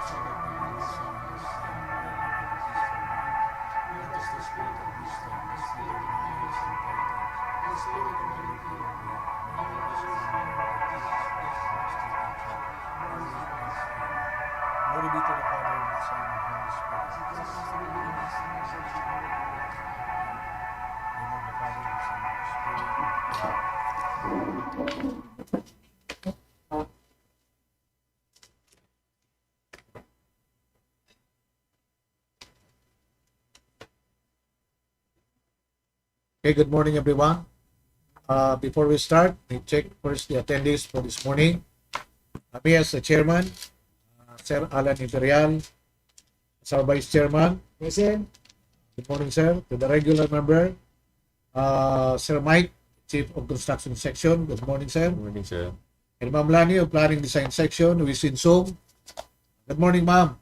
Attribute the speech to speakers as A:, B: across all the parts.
A: Glory be to the Father, and the Son, and the Holy Spirit. In the name of the Father, and the Son, and the Holy Spirit. Okay, good morning, everyone. Before we start, we check first the attendees for this morning. Me as the chairman, Sir Alan Imperial, as our vice chairman. Present. Good morning, sir. To the regular member, Sir Mike, Chief of Construction Section. Good morning, sir.
B: Good morning, sir.
A: And Ma'am Lani of Planning Design Section, who is in Zoom. Good morning, ma'am.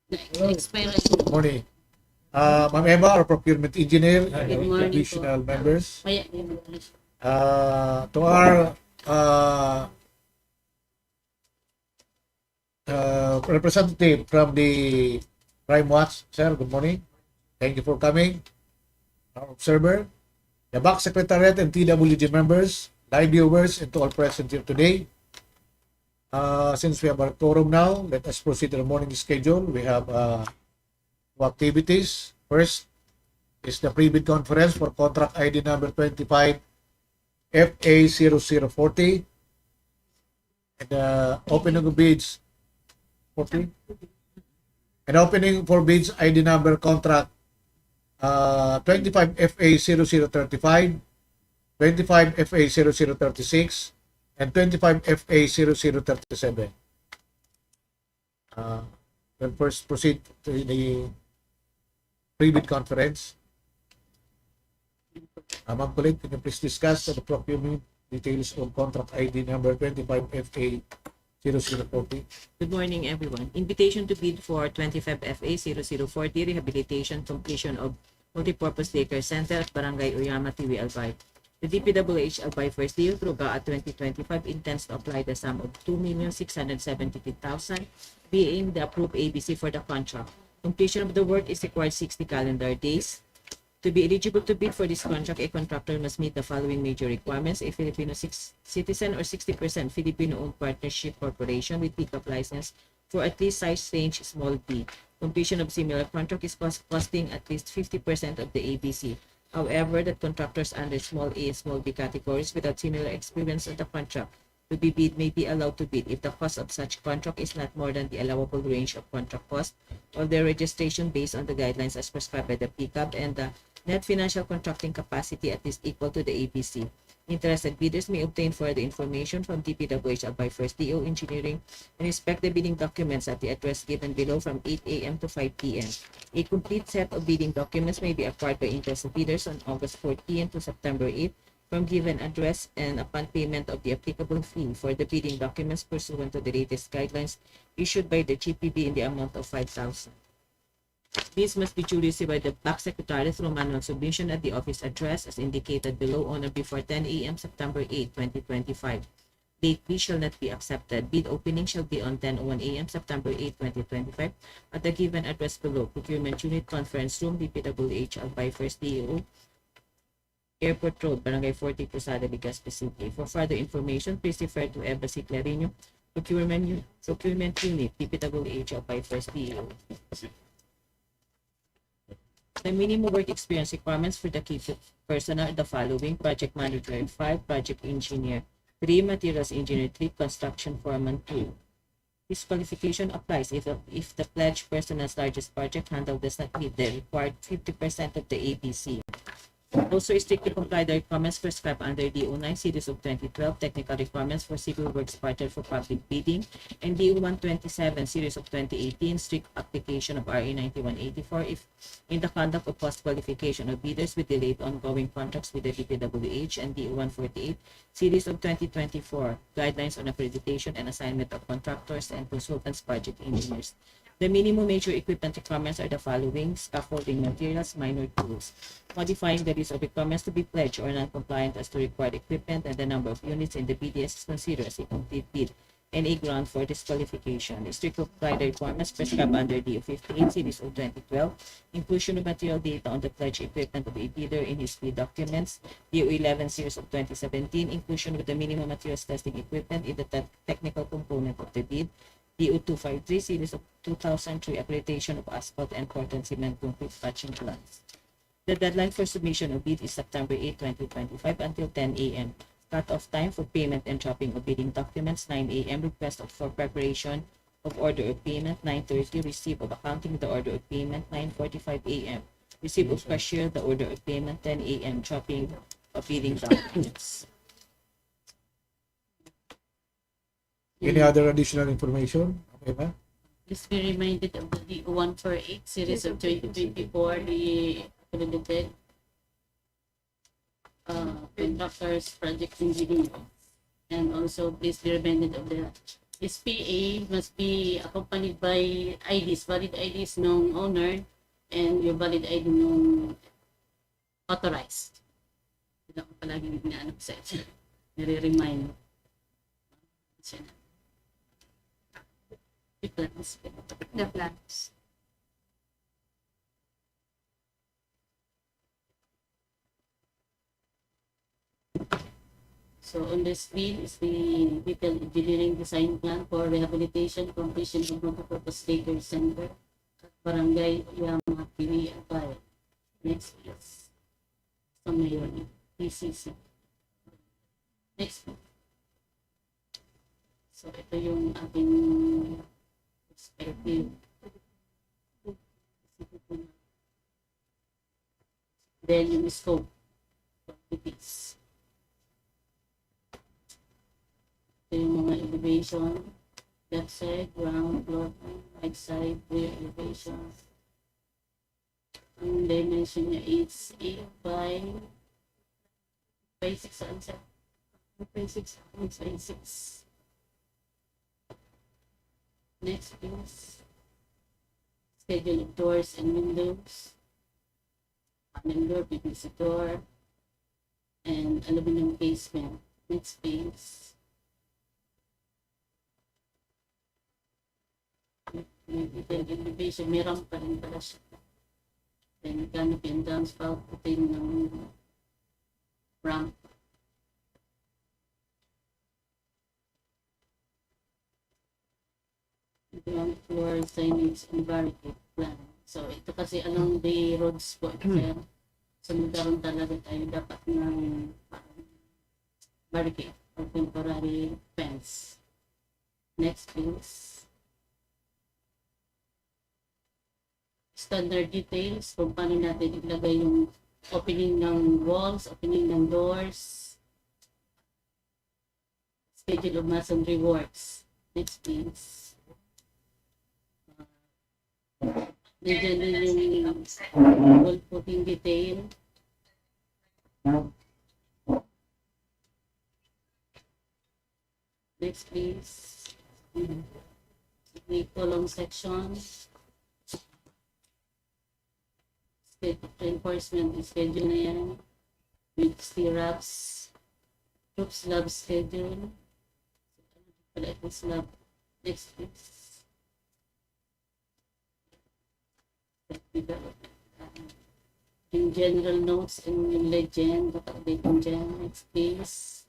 A: Good morning. Ma'am Emma, our procurement engineer, and additional members. To our representative from the Crime Watch, sir, good morning. Thank you for coming. Our observer, the back secretariat and TWG members, live viewers, and to all present here today. Since we have our quorum now, let us proceed to the morning schedule. We have two activities. First is the pre-bid conference for contract ID number 25 FA0040 and opening of bids 40 and opening for bids ID number contract 25 FA0035, 25 FA0036, and 25 FA0037. We'll first proceed to the pre-bid conference. Ma'am Colleen, can you please discuss the procurement details of contract ID number 25 FA0040?
C: Good morning, everyone. Invitation to bid for 25 FA0040 rehabilitation completion of multipurpose daycare center at Barangay OYAMA, TIWI, Albay. The DPWH Albay First DEO through GAA 2025 intends to apply the sum of 2,673,000 being the approved ABC for the contract. Completion of the work is required 60 calendar days. To be eligible to bid for this contract, a contractor must meet the following major requirements: a Filipino citizen or 60% Filipino-owned partnership corporation with pickup license for at least size range small b. Completion of similar contract is costing at least 50% of the ABC. However, that contractors under small a and small b categories without similar experience on the contract to be bid may be allowed to bid if the cost of such contract is not more than the allowable range of contract cost of their registration based on the guidelines as prescribed by the pickup and the net financial contracting capacity at least equal to the ABC. Interested bidders may obtain further information from DPWH Albay First DEO Engineering and inspect the bidding documents at the address given below from 8 a.m. to 5 p.m. A complete set of bidding documents may be acquired by interested bidders on August 14 to September 8 from given address and upon payment of the applicable fee for the bidding documents pursuant to the latest guidelines issued by the GPB in the amount of 5,000. These must be duly received by the back secretary through manual submission at the office address as indicated below on or before 10 a.m. September 8, 2025. Late fee shall not be accepted. Bid opening shall be on 10:01 a.m. September 8, 2025 at the given address below. Procurement Unit Conference Room, DPWH Albay First DEO, Airport Road, Barangay 40, Posada, Legazpi City. For further information, please refer to Embassy Clarino, Procurement Unit, DPWH Albay First DEO. The minimum work experience requirements for the key personnel are the following: project manager 5, project engineer 3, materials engineer 3, construction foreman 2. This qualification applies if the pledged personnel's largest project handle does not meet the required 50% of the ABC. Also strictly comply the requirements prescribed under DO 9 Series of 2012 Technical Requirements for Civil Works Partner for Public Bidding and DO 127 Series of 2018 Strict Application of RE 9184 if in the conduct of post-qualification of bidders with delayed ongoing contracts with the DPWH and DO 148 Series of 2024 Guidelines on Accreditation and Assignment of Contractors and Consultants Project Engineers. The minimum major equipment requirements are the following: scaffolding materials, minor tools. Modifying the list of requirements to be pledged or non-compliant as to required equipment and the number of units in the BDS is considered as a complete bid. and a ground for disqualification. Strict comply the requirements prescribed under DEO 58 Series of 2012, inclusion of material data on the pledged equipment of a bidder in his bid documents, DEO 11 Series of 2017, inclusion of the minimum materials testing equipment in the technical component of the bid, DEO 253 Series of 2003, accreditation of asphalt and Portland cement concrete patching plants. The deadline for submission of bid is September 8, 2025 until 10 a.m. Cut-off time for payment and dropping of bidding documents 9 a.m. Request for preparation of order of payment 9:30. Receipt of accounting the order of payment 9:45 a.m. Receipt of cashier the order of payment 10 a.m. Dropping of bidding documents.
A: Any other additional information? Okay, ma'am?
B: Please be reminded of the DEO 148 series of 2024, the accredited contractors project engineer. And also please be reminded of the SPA must be accompanied by IDs, valid IDs ng owner and your valid ID ng authorized. Hindi ako palagi nag-ano sa nire-remind.
D: The plans.
B: So on the screen is the detailed engineering design plan for rehabilitation, completion of multipurpose daycare center at Barangay OYAMA, TIWI, Albay. Next is sa mayor ni PCC. Next. So ito yung ating perspective. Then yung scope of activities. Ito yung mga elevation, left side, ground, floor, right side, rear elevation. Ang dimension niya is 8 by 6 answer. 6 by 6. Next is schedule of doors and windows. Panel door, PVC door, and aluminum casement. Next phase. May detailed elevation, may ramp pa rin pala siya. Then canopy and downspout, putin ng ramp. Ground floor signage and barricade plan. So ito kasi along the roads po ito sir. So magkaroon talaga tayo dapat ng barricade or temporary fence. Next please. Standard details kung paano natin ilagay yung opening ng walls, opening ng doors, schedule of masonry works. Next please. Nandiyan din yung wall putting detail. Next please. The column section. Reinforcement schedule na yan. With stirrups. Roof slab schedule. Pala ito slab. Next please. Yung general notes and yung legend, update yung dyan. Next please.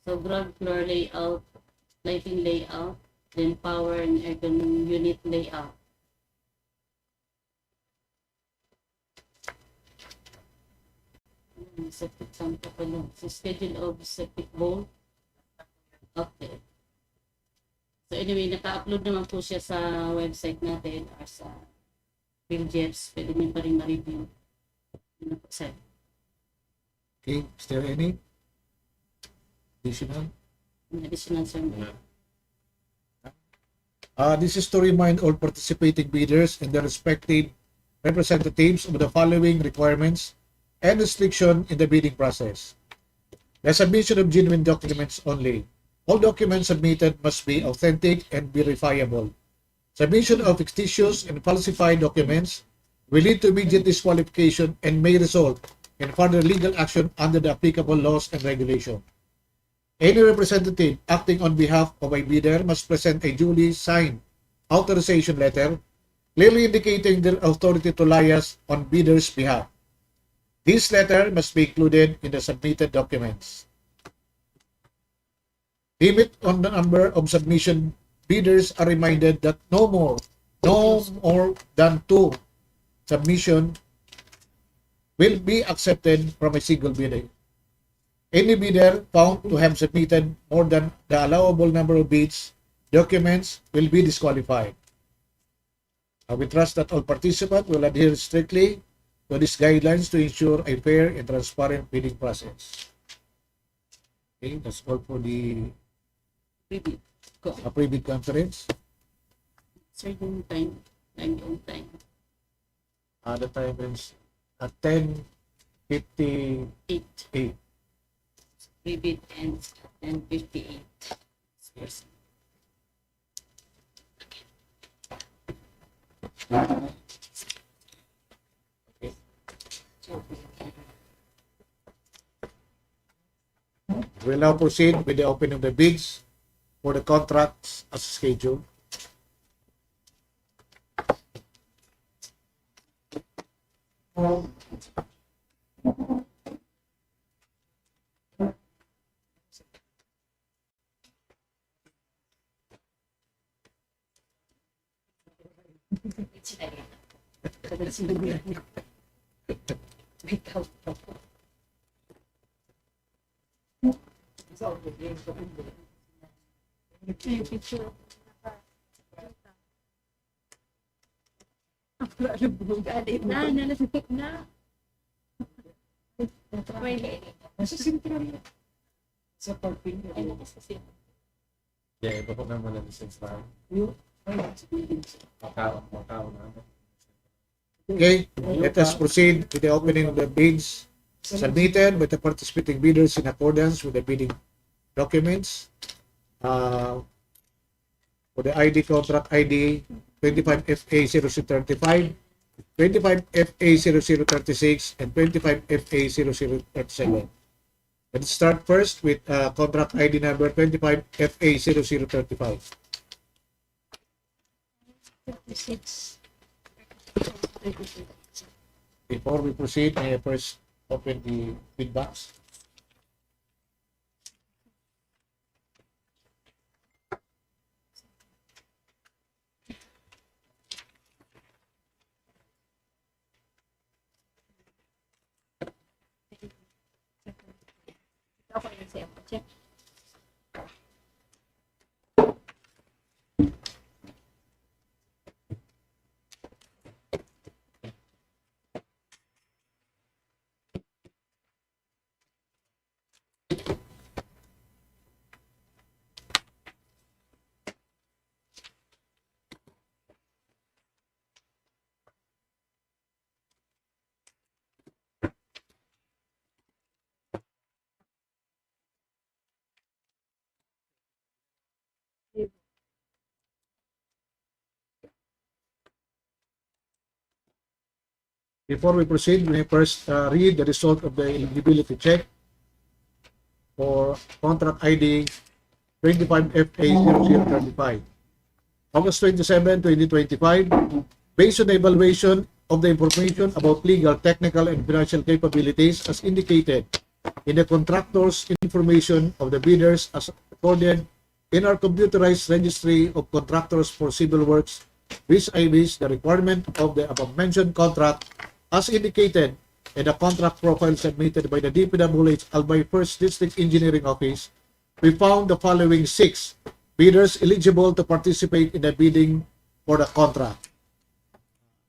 B: So ground floor layout, lighting layout, then power and aircon unit layout. Septic tank pa pala. So schedule of septic bowl. Okay. So anyway, naka-upload naman po siya sa website natin or sa BRGY. Pwede nyo pa rin ma-review. Yun na po, sir.
A: Okay, is there any additional?
B: Additional, sir.
A: This is to remind all participating bidders and their respective representatives of the following requirements and restriction in the bidding process. The submission of genuine documents only. All documents submitted must be authentic and verifiable. Submission of fictitious and falsified documents will lead to immediate disqualification and may result in further legal action under the applicable laws and regulations. Any representative acting on behalf of a bidder must present a duly signed authorization letter clearly indicating their authority to liaise on bidder's behalf. This letter must be included in the submitted documents. Limit on the number of submission. Bidders are reminded that no more than 2 submissions will be accepted from a single bidder. Any bidder found to have submitted more than the allowable number of bids documents will be disqualified. We trust that all participants will adhere strictly to these guidelines to ensure a fair and transparent bidding process. Okay, that's all for the
B: Preview. Go.
A: pre-bid conference.
B: Certain time on time.
A: The time is at 10:58.
B: 8. Preview ends at 10:58.
A: Yes. Okay. We'll now proceed with the opening of the bids for the contracts as scheduled.
D: Nalasipik na.
A: Yeah, ito po naman ang license na. Okay, let us proceed with the opening of the bids submitted by the participating bidders in accordance with the bidding documents. For the ID contract ID 25FA0035, 25FA0036, and 25FA0037. Let's start first with contract ID number 25FA0035.
D: 56.
A: Before we proceed, may I first open the bid box?
D: Ako yun siya. Check.
A: Before we proceed, we may first read the result of the eligibility check for contract ID 25FA0035. August 27, 2025, based on the evaluation of the information about legal, technical, and financial capabilities as indicated in the contractor's information of the bidders as recorded in our computerized registry of contractors for civil works, vis-a-vis the requirement of the above-mentioned contract as indicated in the contract profile submitted by the DPWH Albay 1st District Engineering Office, we found the following 6 bidders eligible to participate in the bidding for the contract.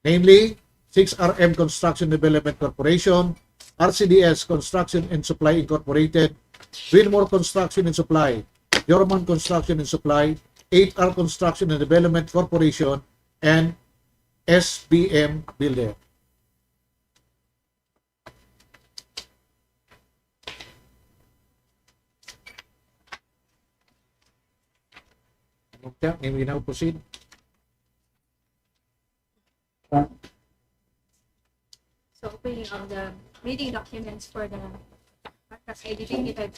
A: Namely, 6RM Construction Development Corporation, RCDS Construction and Supply Incorporated, Winmore Construction and Supply, Yorman Construction and Supply, 8R Construction and Development Corporation, and SBM Builder. Okay, may we now proceed?
D: So opening of the reading documents for the contract Class ID 25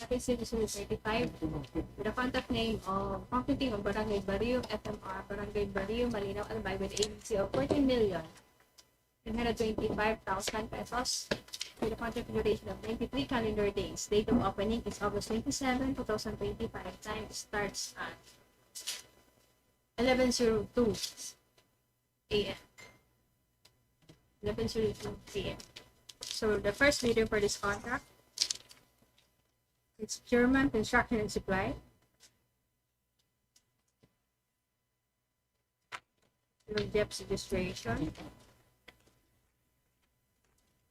D: with the contact name of Marketing of Barangay BRGY, FMR, Barangay BRGY, MALINAO, Albay with agency of 14,925,000 pesos with a contract duration of 93 calendar days. Date of opening is August 27, 2025. Time starts at 11:02 a.m. 11:02 p.m. So the first bidder for this contract, it's German Construction and Supply. Depth registration.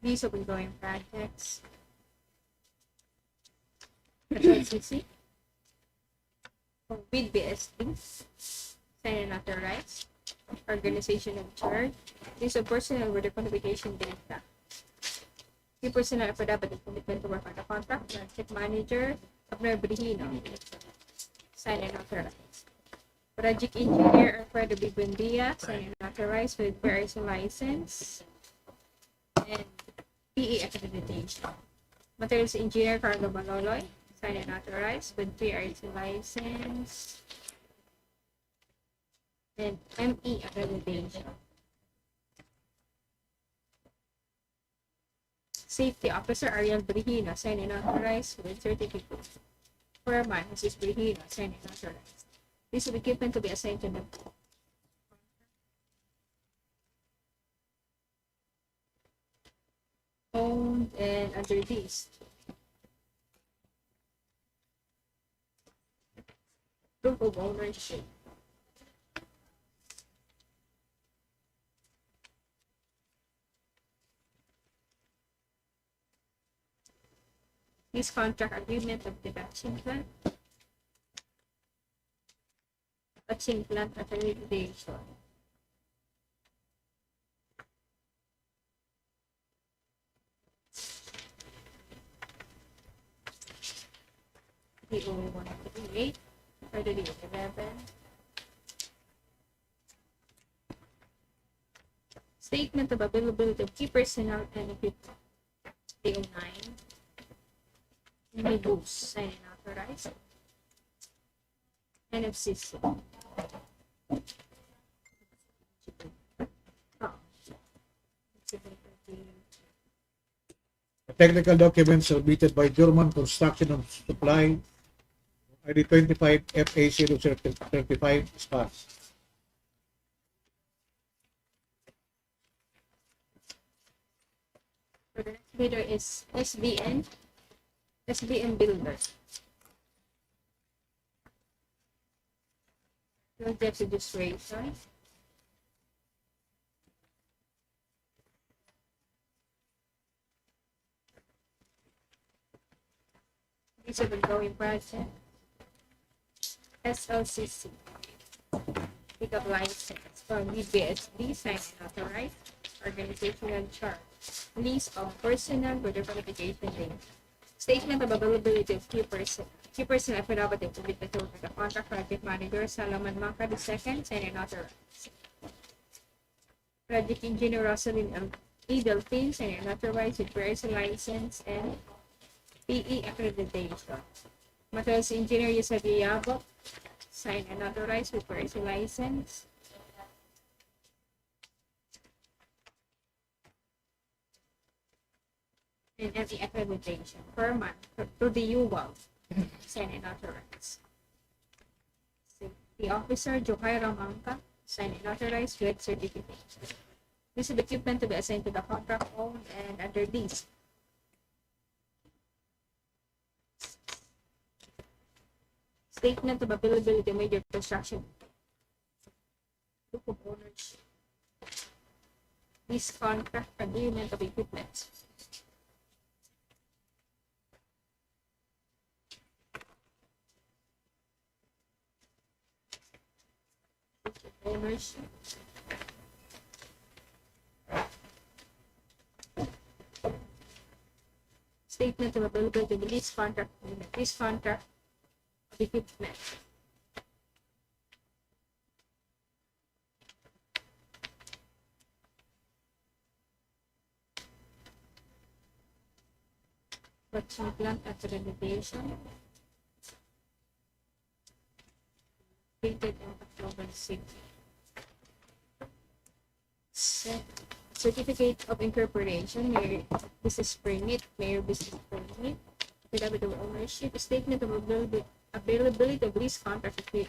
D: These of ongoing projects. FLCC. With BSD. Sign and authorize. Organization in charge. These are personnel with the qualification data. Key personnel affidavit of commitment to work on the contract. Project manager, Abner Brihino. Sign and authorize. Project engineer, Alfredo Bibuendia. Sign and authorize with BRGY license. And PE accreditation. Materials engineer, Carlo Maloloy. Sign and authorize with BRGY license. And ME accreditation. Safety Officer Ariel Brihino, sign and authorized with certificate. Foreman, Mrs. Brihino, sign and authorized. This is equipment to be assigned to them. Owned and under these. Proof of ownership. This contract agreement of the batching plant. Batching plant accreditation. DEO 138, February 11. Statement of availability of key personnel and equipment. DEO 9. MIGUEL, sign and authorize. NFCC.
A: The technical documents submitted by German Construction and Supply, ID 25 FA035 is passed.
D: So the next bidder is SBN Builder. No debt registration. These are the going project. SLCC. Pick up license for BSD, sign and authorized. Organizational chart. List of personnel with their qualification date. Statement of availability of key person affidavit to be the contract project manager Salomon Maka II, sign and authorized. Project engineer Rosalind E. Delphine, sign and authorized with BRGY license and PE accreditation. Materials engineer Yusabi Yabok, sign and authorized with BRGY license. And ME accreditation per month to the UWAL, sign and authorized. The officer Jokai Ramangka, sign and authorized with certificate. This is the equipment to be assigned to the contract owned and under lease. Statement of availability of major construction. Proof of ownership. This contract agreement of equipment. Ownership. Statement of availability of lease contract agreement. This contract of equipment. construction plant accreditation dated in October 6. Certificate of incorporation, mayor business permit, mayor business permit, affidavit of ownership, statement of availability of lease contract with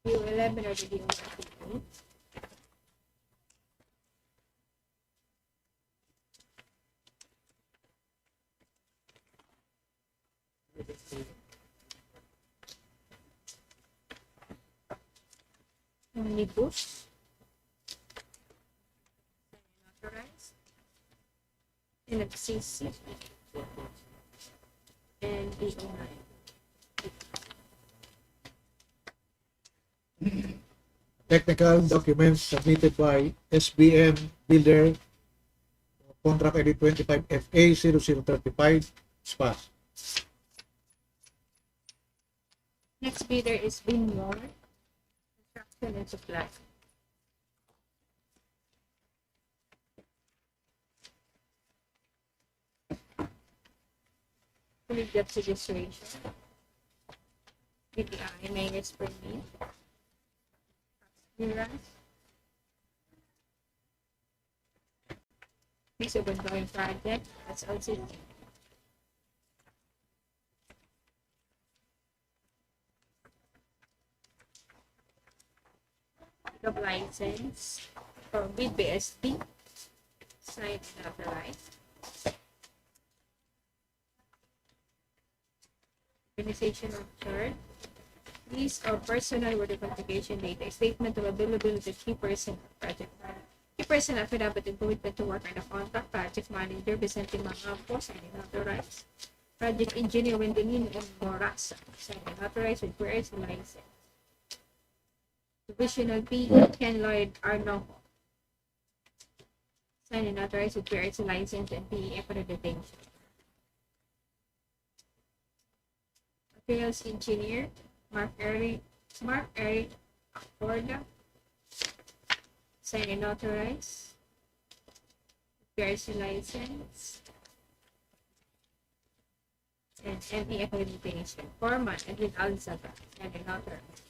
D: DEO 11 or the DEO 1. Omnibus. Authorized. NFCC. And DO9.
A: Technical documents submitted by SBM Builder, Contract ID 25FA0035, SPAS.
D: Next bidder is Binmore Construction and Supply. Fully debt registration. BTI, mayor's permit. Clearance. Piece of ongoing project. That's also of license or with BSD. Signed and authorized. Organization of chart. List of personal with identification data. Statement of availability of key person of project manager. Key person affidavit and commitment to work on the contract. Project manager Vicente Mangapo, signed and authorized. Project engineer Wendelin and Morasa, signed and authorized with various license. Divisional P. Ken Lloyd Arnojo, signed and authorized with various license and PE accreditation. Materials engineer Mark Eric Acorda, signed and authorized. PRC license and ME accreditation. Foreman Edwin Alzaga, signed and authorized.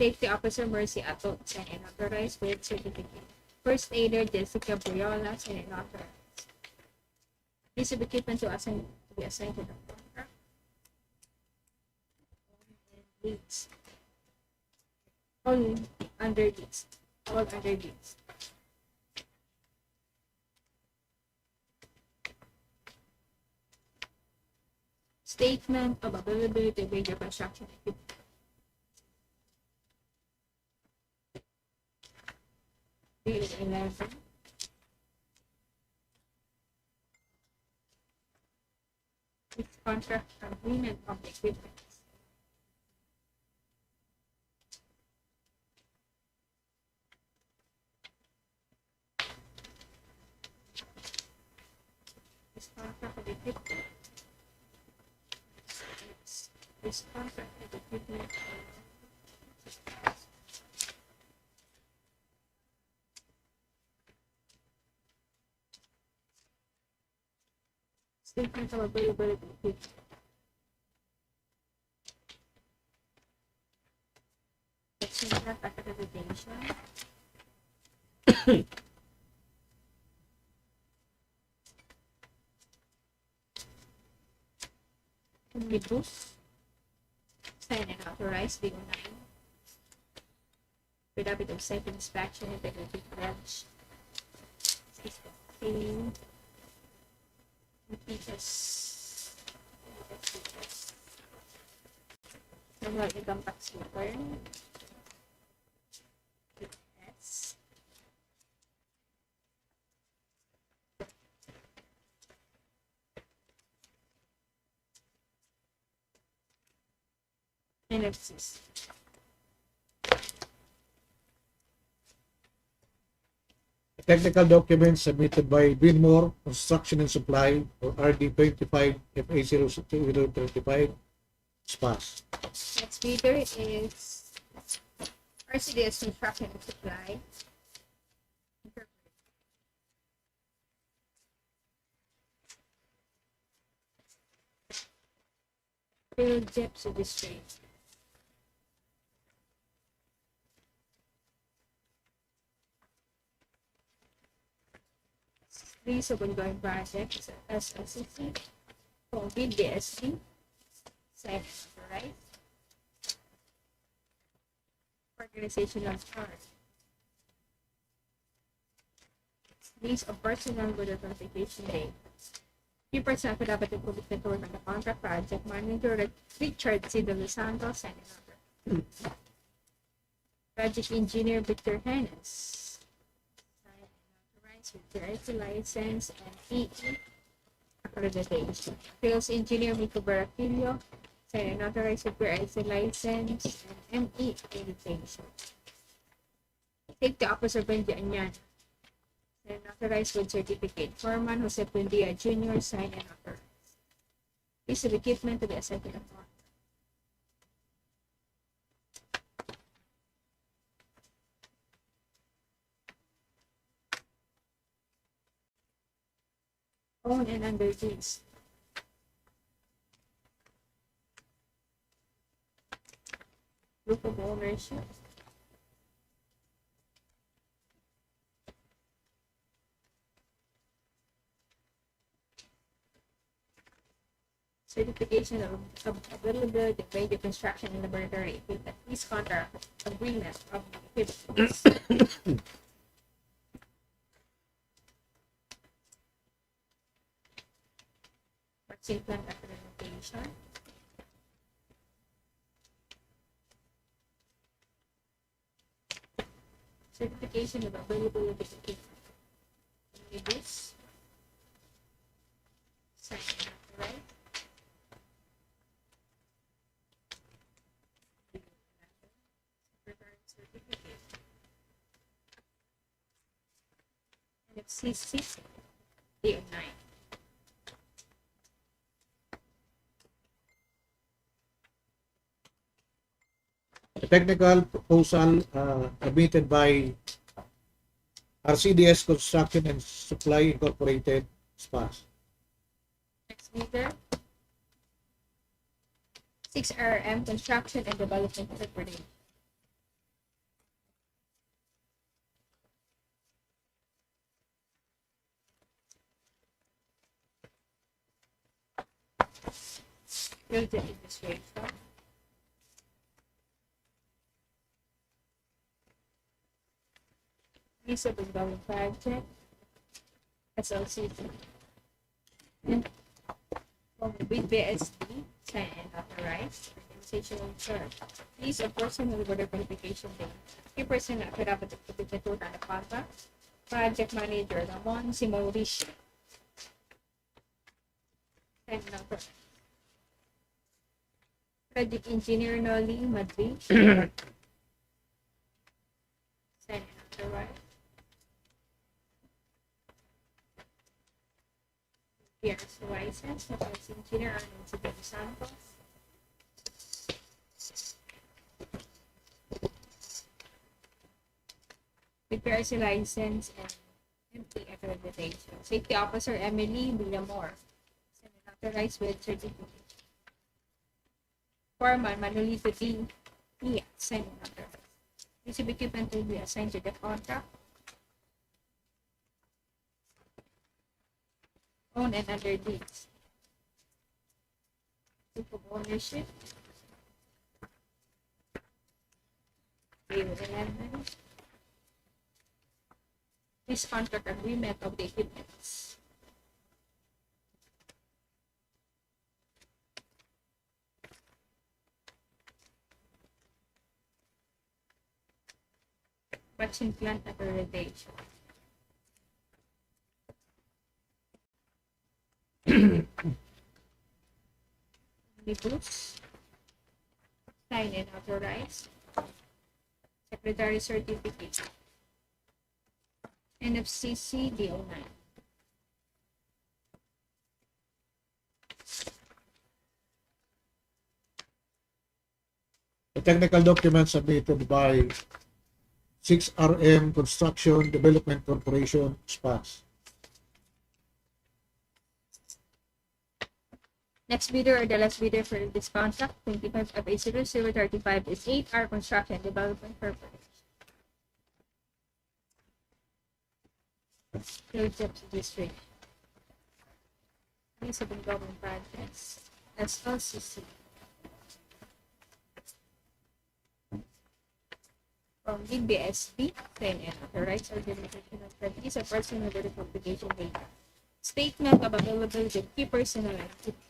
D: Safety Officer Mercy Atot, signed and authorized with certificate. First Aider Jessica Briola, signed and authorized. Piece of equipment to be assigned to the contract. Leads. All under leads. All under leads. Statement of availability of major construction equipment. DEO 11. Its contract agreement of the equipment. This contract of the equipment. This contract of the equipment. Statement of availability of equipment. Contract accreditation. Omnibus. Signed and authorized DO9. Affidavit of site inspection, integrity pledge. System Repeaters. Annual income tax return. Yes. NFCs.
A: Technical documents submitted by Binmore Construction and Supply or RD 25 FA0035, SPAS.
D: Next bidder is RCDS Construction and Supply. PhilJEP's registration. List of ongoing projects as SLCC, COVID, DSD, second, right? Organizational chart. List of personnel with identification date. Key personnel could have a commitment to work on the contract project manager Richard C. De Los Santos and another. Project engineer Victor Hennes. Authorized with director license and EE accreditation. Sales engineer Miko Baracillo. Sign authorized with director license and ME accreditation. Safety officer Benji Anyan. And authorized with certificate. Foreman Jose Buendia Jr. Sign and authorized. Piece of equipment to be assigned to the farm. Own and under lease. Group of ownership. Certification of availability of radio construction and laboratory equipment. Lease contract agreement of equipment. Vaccine plant accreditation. Certification of availability of equipment. This. Sign right. NFC6 DEO 9.
A: A technical proposal submitted by RCDS Construction and Supply Incorporated, SPAS.
D: Next meter. 6RM Construction and Development Corporation. Build the administration. Lease of ongoing project. SLCC. And with BSD, sign and authorized. Organizational chart. Lease of personal order qualification date. Key personnel could have a commitment to work on the contract. Project manager Ramon C. Mauricio. Sign and authorized. Project engineer Noli Madrid. Sign and authorized. Years license, Project engineer Arnold C. De Los Santos. PRC license and MP accreditation. Safety officer Emily Villamor. Sign and authorized with certificate. Foreman Manolito D. Iya, sign and authorized. Piece of equipment will be assigned to the contract. Own and under deeds. Group of ownership. DEO 11. This contract agreement of the equipments. Vaccine plant accreditation. Omnibus. Sign and authorize. Secretary certificate. NFCC DO 9.
A: The technical document submitted by 6RM Construction Development Corporation, SPAS.
D: Next bidder or the last bidder for this contract, 25 FA0035 is 8R Construction Development Corporation. Third district. Municipal government projects. SLCC. From BSB, then and authorized organization of entities or personal verification data. Statement of availability of key personnel and equipment.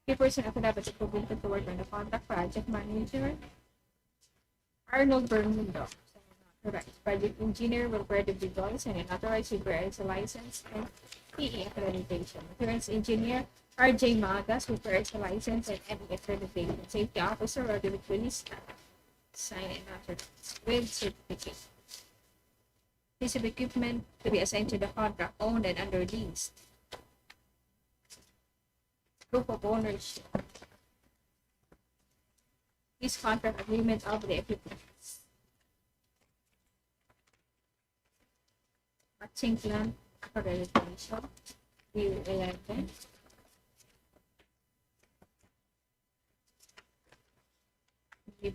D: Key personnel affidavit equivalent to work on the contract project manager. Arnold Bermundo. Authorized project engineer will grade the goals and an authorized requires a license and PE accreditation. Reference engineer RJ Magas requires a license and ME accreditation. Safety officer or the release sign and authorized with certificate. Piece of equipment to be assigned to the contract owned and under lease. Proof of ownership. This contract agreement of the equipment. Matching plan accreditation. View 11.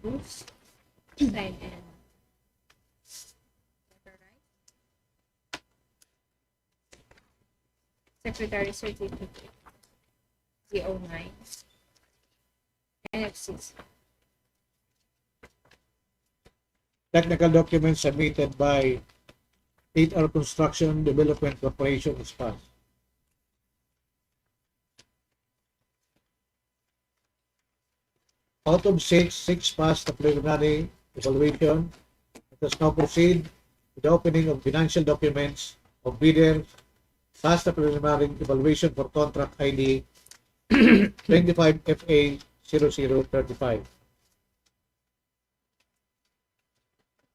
D: Boost. Sign and Secretary Certificate. 09. NFC.
A: Technical documents submitted by 8R Construction Development Corporation is passed. Out of six passed the preliminary evaluation. Let us now proceed with the opening of financial documents of bidders. Passed the preliminary evaluation for contract ID 25 FA 0035.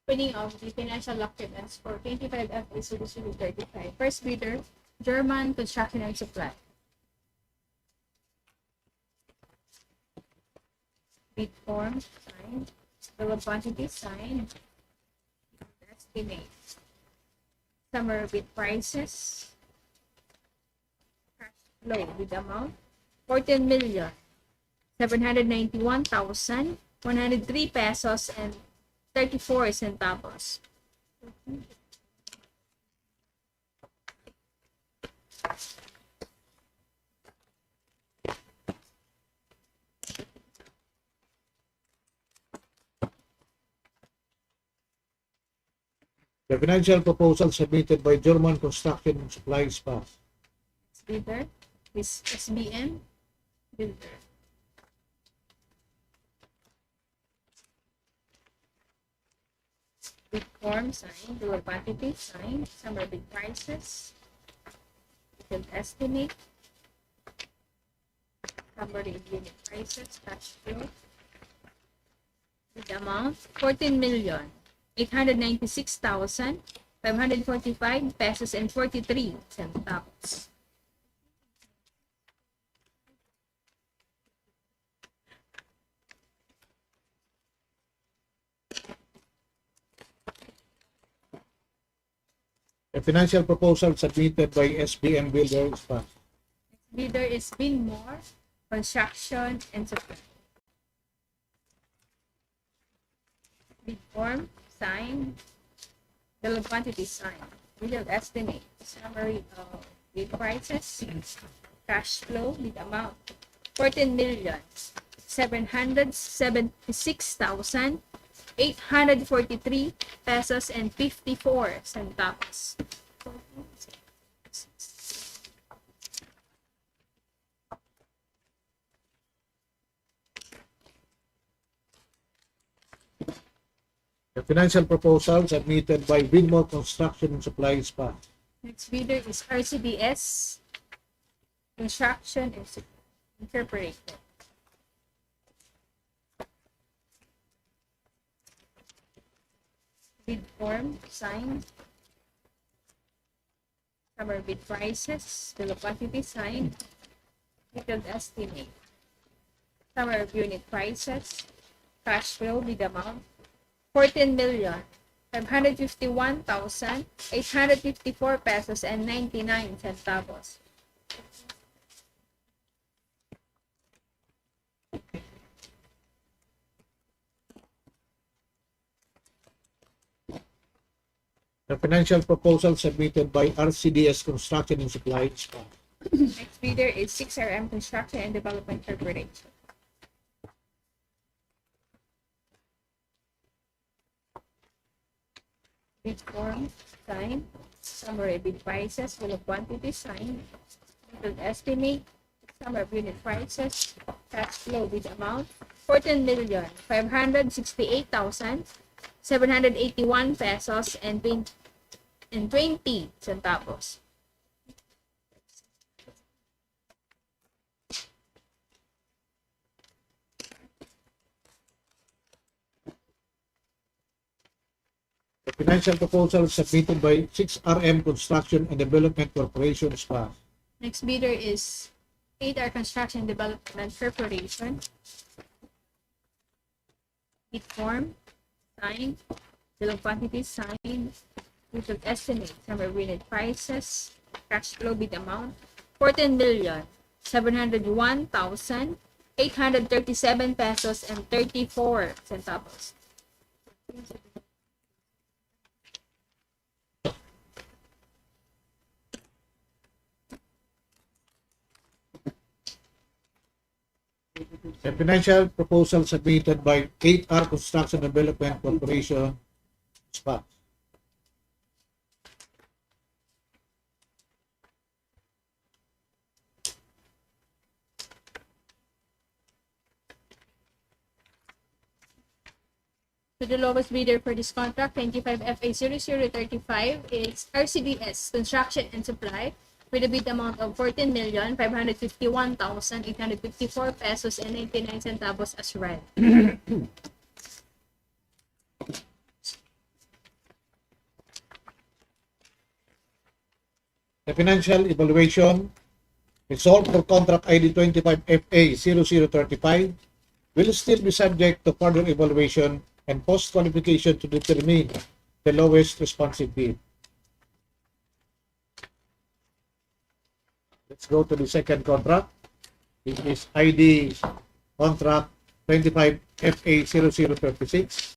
D: Opening of the financial documents for 25 FA 0035. First bidder, German Construction and Supply. Bid form, signed. Bill of quantity, signed. Estimate. Summer bid prices. Cash flow with amount 14,791,103 pesos and 34 centavos.
A: The financial proposal submitted by German Construction and Supply is passed.
D: Bidder is SBM Builder. Bid form, signed. Bill of quantity, signed. Summer bid prices. Detailed estimate. Summary of unit prices. Cash flow. With amount 14,896,545 pesos and 43 centavos.
A: The financial proposal submitted by SBM Builder is passed.
D: Bidder is Binmore Construction and Supply. Bid form, signed. Bill of quantity, signed. Detailed estimate. Summary of bid prices. Cash flow with amount 14,776,843 pesos and 54 centavos.
A: The financial proposal submitted by Binmore Construction and Supply is passed.
D: Next bidder is RCBS Construction and Incorporated. Bid form, signed. Summer bid prices, bill of quantity, signed. Detailed estimate. Summer of unit prices, cash flow with amount 14,551,854 pesos and 99 centavos.
A: The financial proposal submitted by RCDS Construction and Supply is passed.
D: Next bidder is 6RM Construction and Development Corporation. Bid form, signed, summary bid prices, bill of quantity signed, detailed estimate, summary of unit prices, cash flow bid amount, 14,568,781 pesos and 20 centavos.
A: The financial proposal submitted by 6RM Construction and Development Corporation is passed.
D: Next bidder is 8R Construction Development Corporation. Bid form, signed, bill of quantity signed, detailed estimate, summary unit prices, cash flow bid amount, 14,701,837 pesos and 34 centavos.
A: The financial proposal submitted by 8R Construction Development Corporation is passed.
D: So the lowest bidder for this contract, 25FA0035, is RCDS Construction and Supply with a bid amount of 14,551,854 pesos and 99 centavos as read.
A: The financial evaluation result for contract ID 25FA0035 will still be subject to further evaluation and post-qualification to determine the lowest responsive bid. Let's go to the second contract. It is ID contract 25FA0036.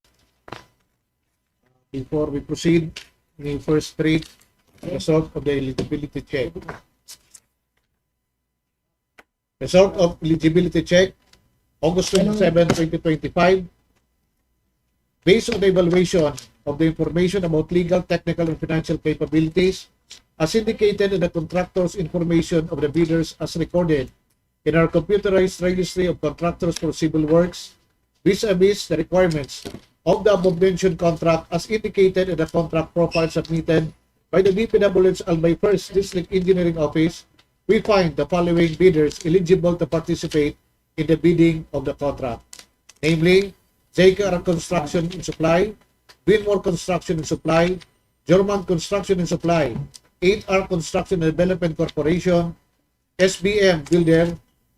A: Before we proceed, we first read the result of the eligibility check. Result of eligibility check, August 27, 2025. Based on the evaluation of the information about legal, technical, and financial capabilities, as indicated in the contractor's information of the bidders as recorded in our computerized registry of contractors for civil works, vis-a-vis the requirements of the above-mentioned contract as indicated in the contract profile submitted by the DPWH Albay 1st District Engineering Office, we find the following bidders eligible to participate in the bidding of the contract, namely, JKR Construction and Supply, Winmore Construction and Supply, German Construction and Supply, 8R Construction and Development Corporation, SBM Builder,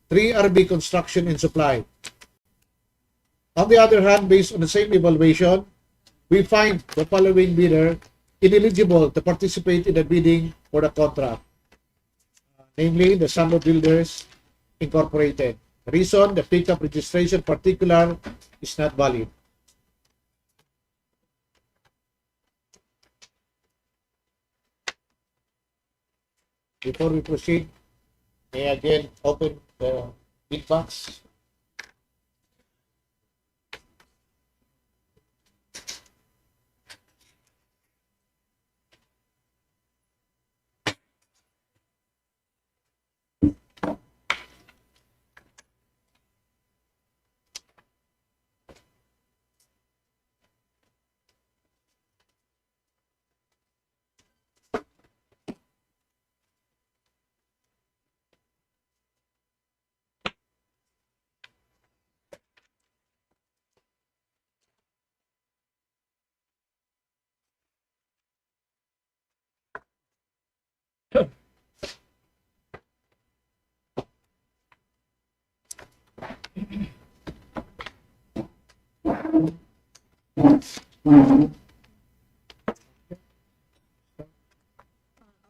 A: 3RB Construction and Supply. On the other hand, based on the same evaluation, we find the following bidder ineligible to participate in the bidding for the contract, namely the Sando Builders Incorporated. Reason, the pickup registration particular is not valid. Before we proceed, may I again open the bid box.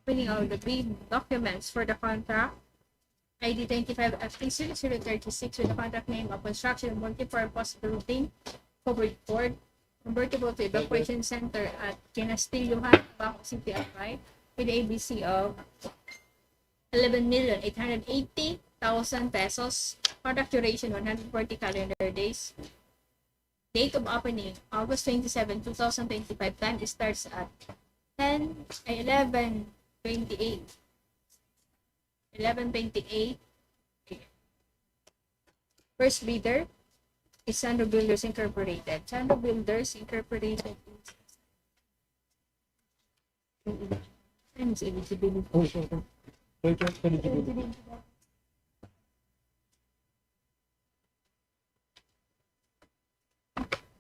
D: Opening of the bid documents for the contract, ID 25FA0036 with the contract name of Construction Multipurpose Building, Covered Board, convertible to evacuation center at QUINASTILLOJAN, Tabaco City, Albay, with ABC of 11,880,000 pesos. Contract duration 140 calendar days. Date of opening August 27, 2025. Time starts at 11:28. 11:28. First bidder is Sandro Builders Incorporated. Sandro Builders Incorporated is eligibility.
A: Oh, so ito eligibility.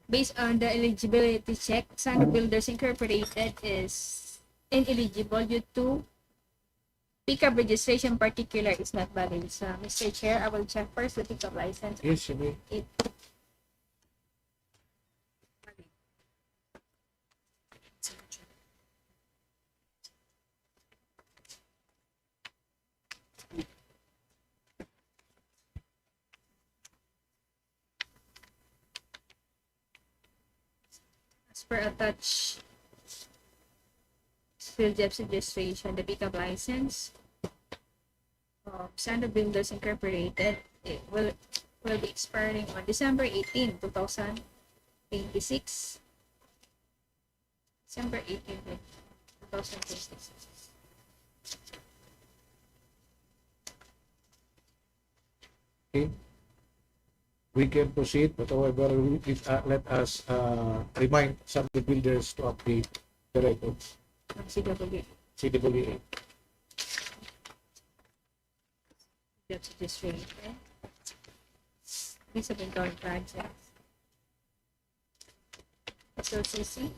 D: Based on the eligibility check, Sandro Builders Incorporated is ineligible due to pickup registration particular is not valid. So, Mr. Chair, I will check first the pickup license.
A: Yes, sige.
D: It as per attached field jobs registration, the pickup license of Sandro Builders Incorporated, it will be expiring on December 18, 2026. December 18, 2026.
A: Okay. We can proceed, but however, let us remind some of the builders to update the records.
D: CW
A: CWA.
D: jobs registration. These have been done projects. SOCC.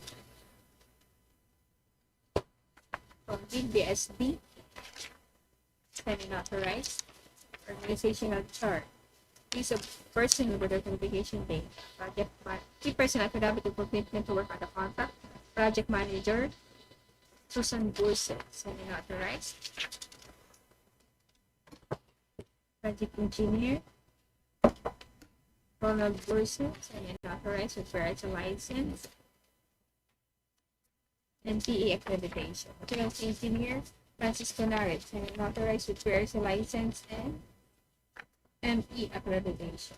D: From BSD. Semi-authorized. Organizational chart. Use of person with the qualification date. Project key person affidavit of commitment to work on the contract. Project manager. Susan Burset. Semi-authorized. Project engineer. Ronald Burset. Semi-authorized with variety license. NPE accreditation. Materials engineer. Francisco Naret. Semi-authorized with variety license and ME accreditation.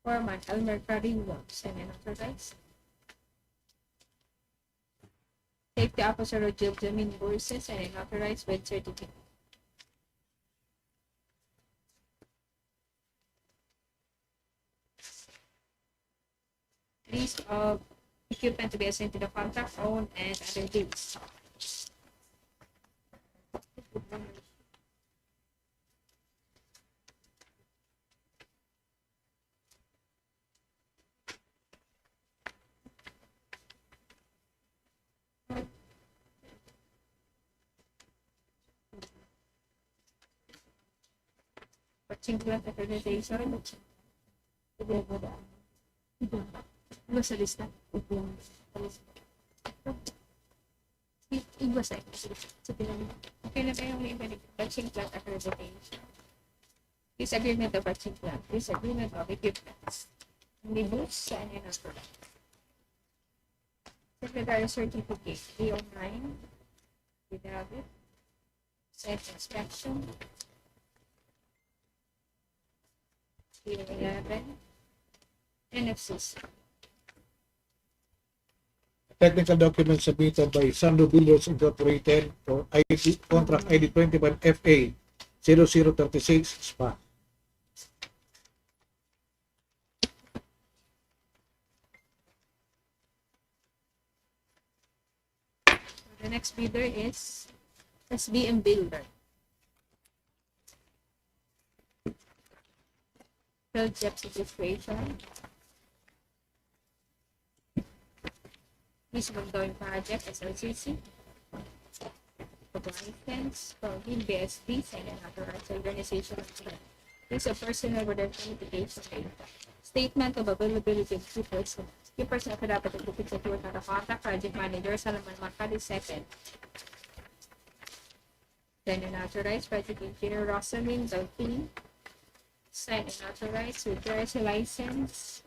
D: Foreman Elmer BRGY, semi-authorized. Safety Officer Rojil Jamin Burses, semi-authorized with certificate. List of equipment to be assigned to the contract, owned, and other deals. Procurement accreditation. Iba sa lista. Iba sa okay na tayo may iba batching plant accreditation. Disagreement of batching plant. Disagreement of equipment. Hindi books sa ano na product. Secretary certificate. DO9. Affidavit. Site inspection. DO11. NFCC.
A: Technical document submitted by Sandro Builders Incorporated for ID, contract ID 21 FA 0036 SPA.
D: The next bidder is SBM Builder. Field jobs registration. This ongoing project SLCC. License from BSD and authorized organization. This is a personal with identification data. Statement of availability of key persons. Key person affidavit of duplicate work on the contract. Project manager Salaman Marcali second. Then an authorized project engineer Rosamine Dalpini. Sign and authorized with various license.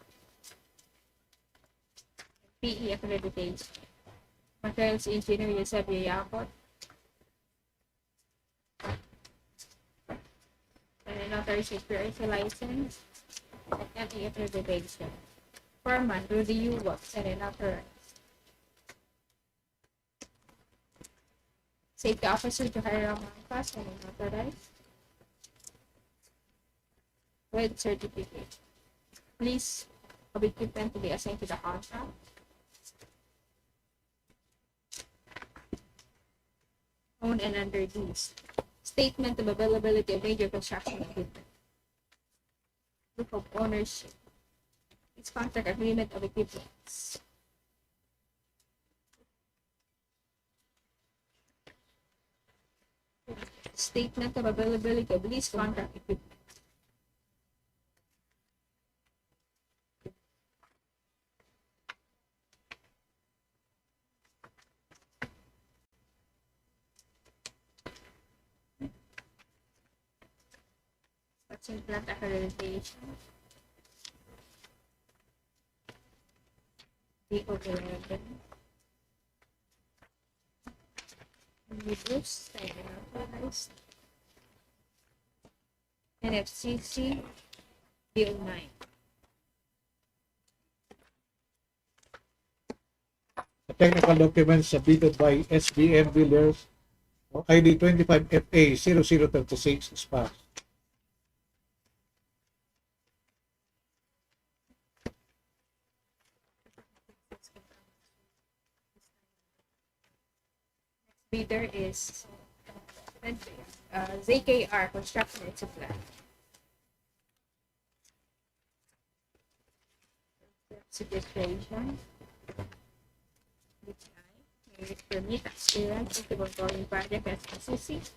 D: PE accreditation. Materials Engineer Eusebio Yapot. And notary security license and ME accreditation. Foreman, Rudy Uwak, and notarized. Safety officer to hire Ramangkas and notarized. With certificate. Please of equipment to be assigned to the contract. Own and under lease. Statement of availability of major construction equipment. Proof of ownership. Its contract agreement of equipment. Statement of availability of lease contract equipment. Vaccine plant accreditation. DO11. Reduce authorized. NFCC DO9.
A: The technical documents submitted by SBM Builders or ID 25FA0036 is passed.
D: Bidder is ZKR Construction and Supply. Registration. Permit experience of the ongoing project as SCC.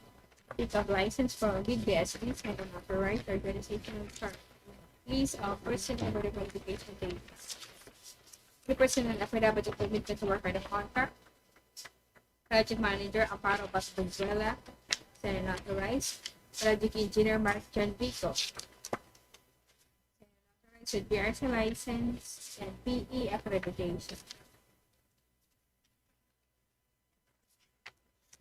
D: Pick up license for a bid BSB and an authorized organizational chart. List of personnel for the qualification dates. The personnel affidavit of commitment to work by the contract. Project Manager Amparo Basconzuela, Senate authorized. Project Engineer Mark John Vico. Authorized with BRC license and PE accreditation.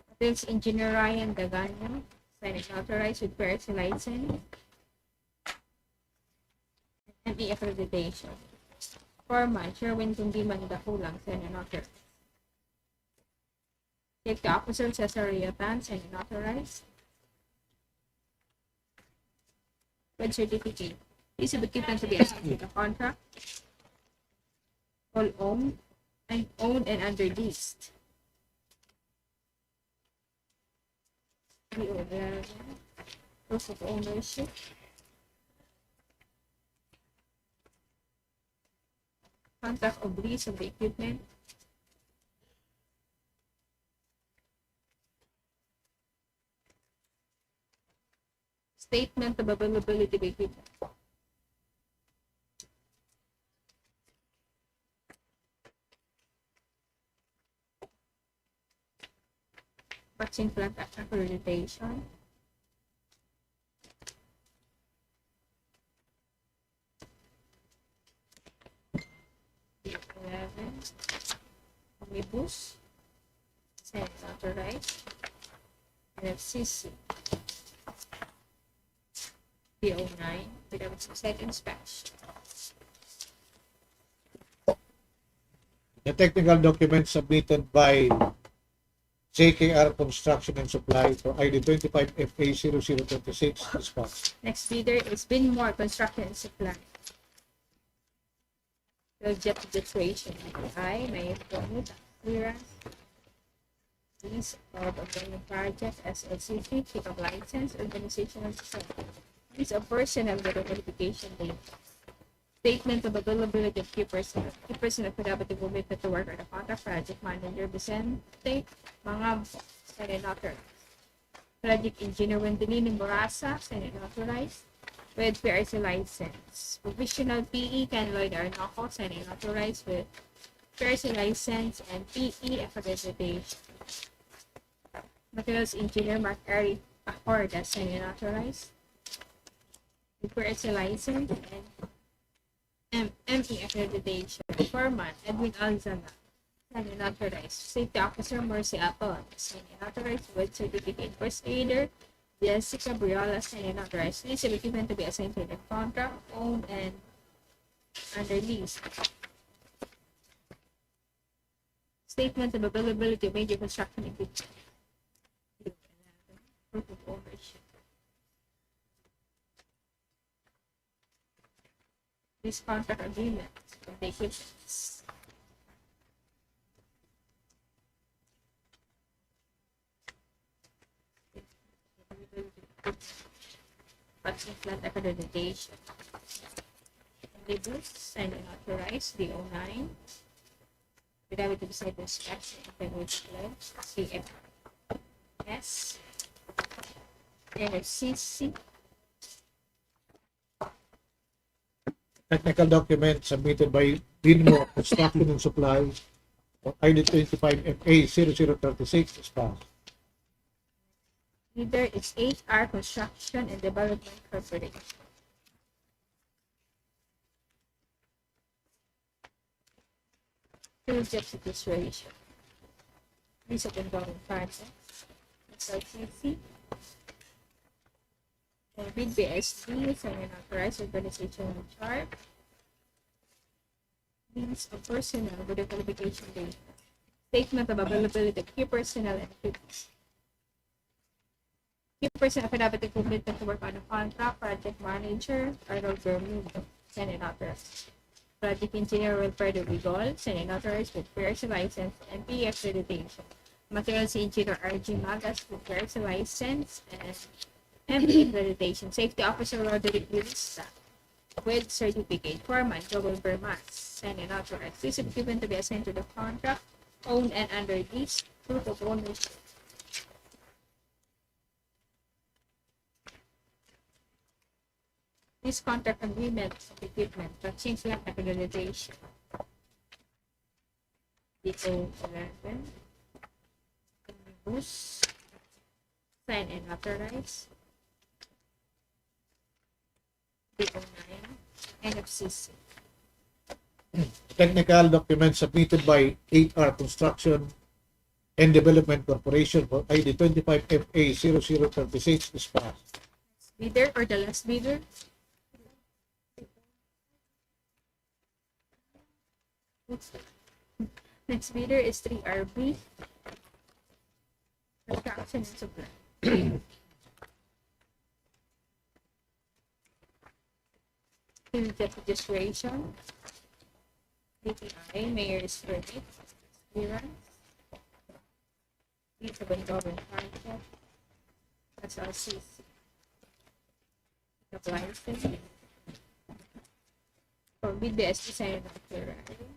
D: Materials Engineer Ryan Dagano, Senate authorized with BRC license and ME accreditation. Foreman Sherwin Tundiman Dahulang, Senate authorized. Safety Officer Cesaria Tan, Senate authorized. With certificate. Piece of equipment to be assigned to the contract. All owned and under leased. Proof of ownership. Contract of lease of the equipment. Statement of availability of equipment. Vaccine plant accreditation. D11. Omnibus. Senate authorized. NFCC. DO9 without site inspection.
A: The technical documents submitted by JKR Construction and Supply for ID 25FA0026 is passed.
D: Next bidder is Binmore Construction and Supply. Project registration. May permit clearance. List of ongoing project SLCC, pick up license, organizational society. List of personnel with a qualification date. Statement of availability of key personnel. Key personnel affidavit of commitment to work on the contract. Project Manager Vicente Mangam, Senate authorized. Project Engineer Wendelini Morasa, Senate authorized. With PRC license. Provisional PE Ken Lloyd Arnoco, Senate authorized with PRC license and PE accreditation. Materials Engineer Mark Eric Ahorda, Senate authorized. With PRC license and ME accreditation. Foreman, Edwin Alzana, signed and authorized. Safety Officer, Mercy Apple, signed and authorized with certificate. First Aider, Jessica Briola, signed and authorized. List of equipment to be assigned to the contract, owned and under lease. Statement of availability of major construction equipment. Proof of ownership. This contract agreement of the equipment. Vaccine plant accreditation. Labels signed and authorized, DO9. Derivative site inspection, MIGUEL, CFS, NFCC,
A: Technical document submitted by DINMO Construction and Supply on ID 25FA0036 is passed.
D: leader is HR Construction and Development Corporation. Field job situation. List of involving projects. SLCC. Bid BSD, sign and authorized organizational chart. List of personnel with the qualification data. Statement of availability of key personnel and equipment. Key personnel affidavit of commitment to work on a contract, project manager, Arnold Bermudo, sign and authorized. Project engineer Wilfredo Bigol, sign and authorized with PRC license and PE accreditation. Materials engineer RG Magas with PRC license and ME accreditation. Safety officer Roderick Lista with certificate. Foreman Joel Bermas, sign and authorized. This is given to be assigned to the contract, owned and under lease, proof of ownership. This contract agreement of equipment, vaccine plant accreditation. DO11. Omnibus. Sign and authorize. DO9. NFCC.
A: Technical document submitted by HR Construction and Development Corporation for ID 25FA0036 is passed.
D: Bidder or the last bidder? Next bidder is 3RB. Construction and Supply. Field job registration. DPI, Mayor's Permit. Clearance. Lease of involving project. SLCC. License. For BDS design and authorize.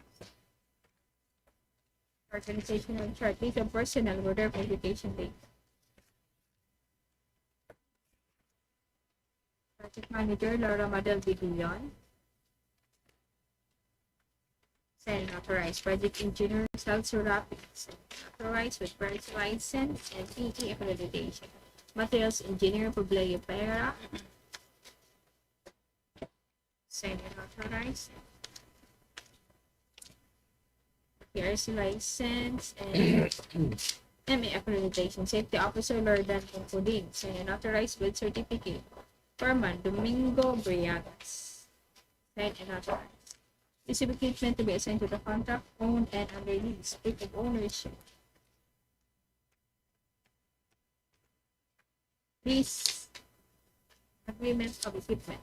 D: Organizational chart, list of personnel with their qualification date. Project manager Laura Madel Bigulion. Sign and authorized. Project engineer Celso Rapids. Authorized with first license and PE accreditation. Materials engineer Publio Pera. Sign and authorized. PRC license and MA accreditation. Safety officer Lordan Puding. Sign and authorized with certificate. Foreman Domingo Briagas. Sign and authorized. This equipment to be assigned to the contract, owned and under lease, proof of ownership. Lease agreement of equipment.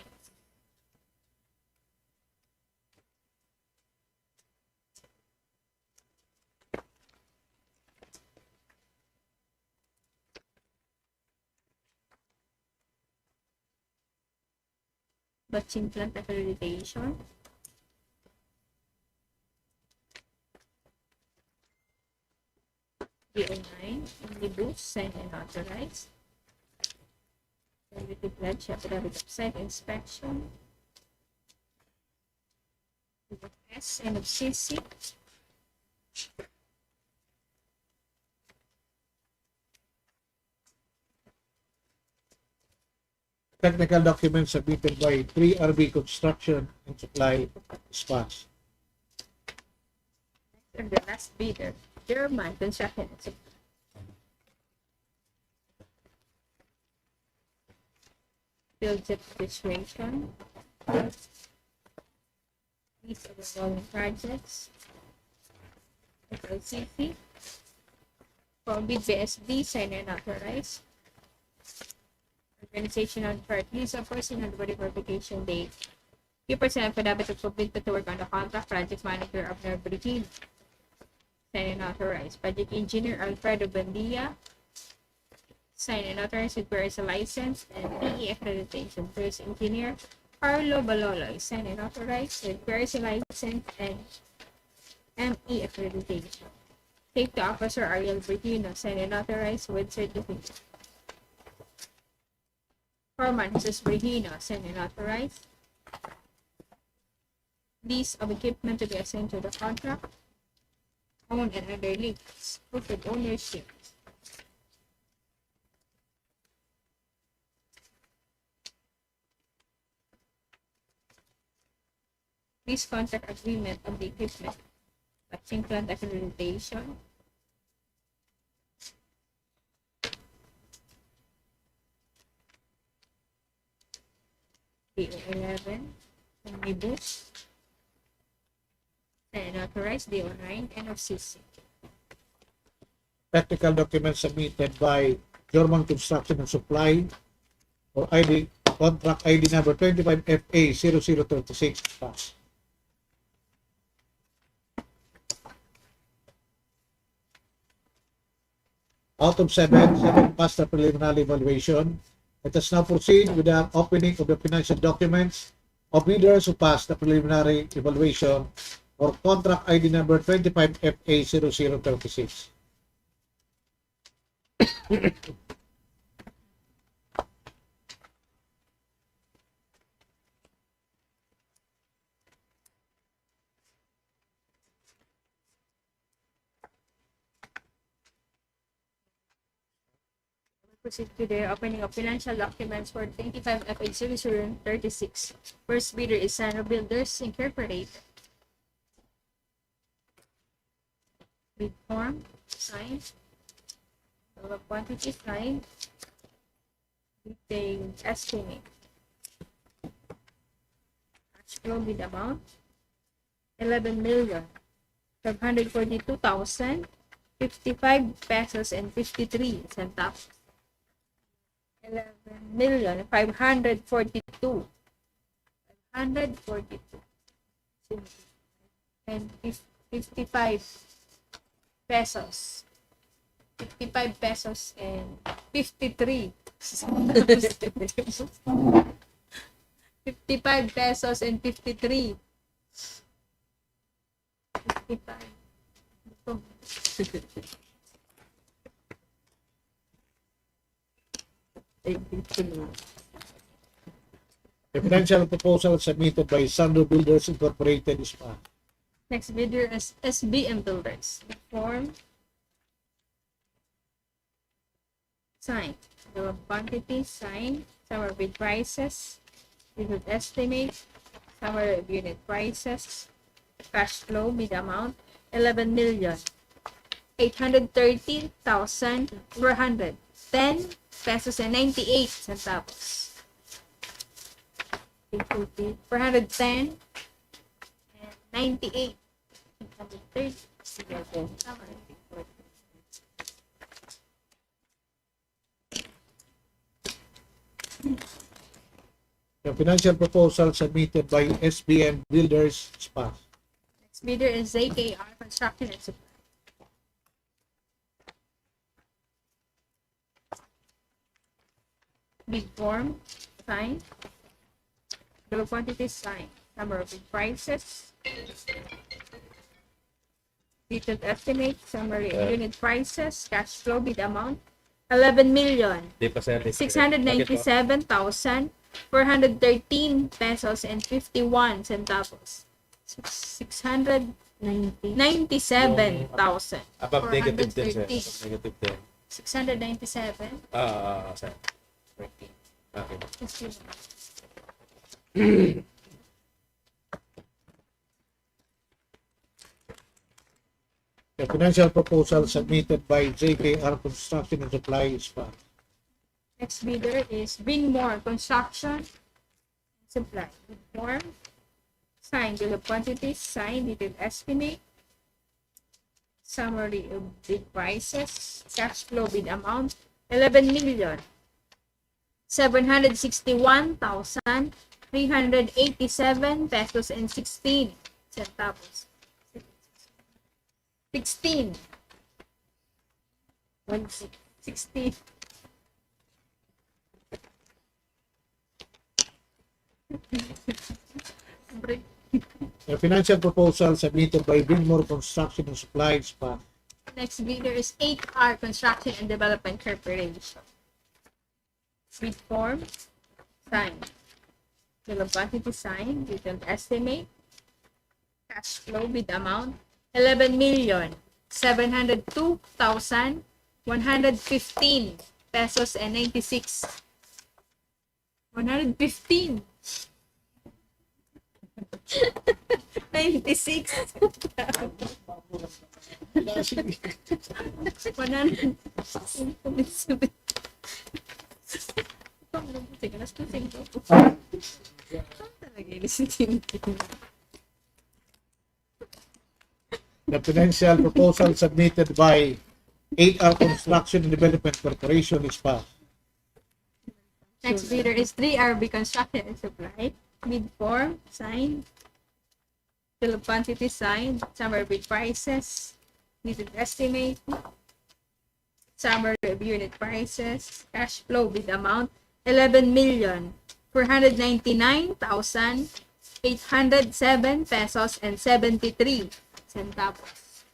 D: Vaccine plant accreditation. DO9, Omnibus, sign and authorized. Derivative pledge, affidavit of site inspection. S, NFCC.
A: Technical document submitted by 3RB Construction and Supply is passed.
D: And the last bidder, German Construction and Supply. Field jet registration. List of the following projects. FLCC. From BSD, sign and authorize. Organizational chart. List of personal body verification date. Few percent affidavit of commitment to work on the contract. Project manager of BRGY. Sign and authorize. Project engineer Alfredo Bandia. Sign and authorize with BRGY license and DE accreditation. First engineer Carlo Balolo. Sign and authorize with BRGY license and ME accreditation. Safety officer Ariel Bertino. Sign and authorize with certificate. Foreman Jesus Bertino. Sign and authorize. List of equipment to be assigned to the contract. Own and other links. Proof of ownership. This contract agreement of the equipment. Matching plant accreditation. DO11. Omnibus. And authorized DO9 and FCC.
A: Technical documents submitted by German Construction and Supply or ID contract ID number 25FA0036 pass. Out of 7 passed the preliminary evaluation. Let us now proceed with the opening of the financial documents of bidders who passed the preliminary evaluation or contract ID number 25FA0036.
D: Proceed to the opening of financial documents for 25 FA0036. First bidder is Sano Builders Incorporated. Bid form, signed. Total quantity signed. Detailed estimate. Cash flow bid amount 11,542,055 pesos and 53 centavos. 11,542,542 and 55 pesos. 55 pesos and 53. 55 pesos and 53. 55.
A: The financial proposal submitted by Sando Builders Incorporated is passed.
D: Next bidder is SBM Builders. The form signed. The quantity signed. Summary bid prices. Bid estimate. Summary of unit prices. Cash flow bid amount 11,830,410 pesos and 98 centavos. 410 and 98. 830.
A: The financial proposal submitted by SBM Builders is passed.
D: Next bidder is ZKR Construction and Supply. Bid form signed. Total quantity signed. Number of bid prices. Detailed estimate. Summary of unit prices. Cash flow bid amount 11,697,413 pesos and 51 centavos. 697,000.
E: Above negative 10, sir.
D: 413.
E: Negative 10.
D: 697.
E: Sir.
D: 14.
E: Okay.
D: Excuse me.
A: The financial proposal submitted by JKR Construction and Supply is passed.
D: Next bidder is Binmore Construction and Supply. Form, signed, bill of quantities, signed, detailed estimate, summary of bid prices, cash flow bid amount, 11,761,387 pesos and 16 centavos. 16. 16.
A: The financial proposal submitted by Binmore Construction and Supply is passed.
D: Next bidder is 8R Construction and Development Corporation. Bid form, signed. Bill of quantity signed, detailed estimate, cash flow bid amount, 11,702,115 pesos and 96. 115. 96. 100. Teka, nas 2.5. Talaga, ilisitin.
A: The financial proposal submitted by 8R Construction and Development Corporation is passed.
D: Next bidder is 3RB Construction and Supply. Bid form, signed. Bill of quantity signed. Summary bid prices. Needed estimate. Summary of unit prices. Cash flow bid amount, 11,499,807 pesos and 73 centavos.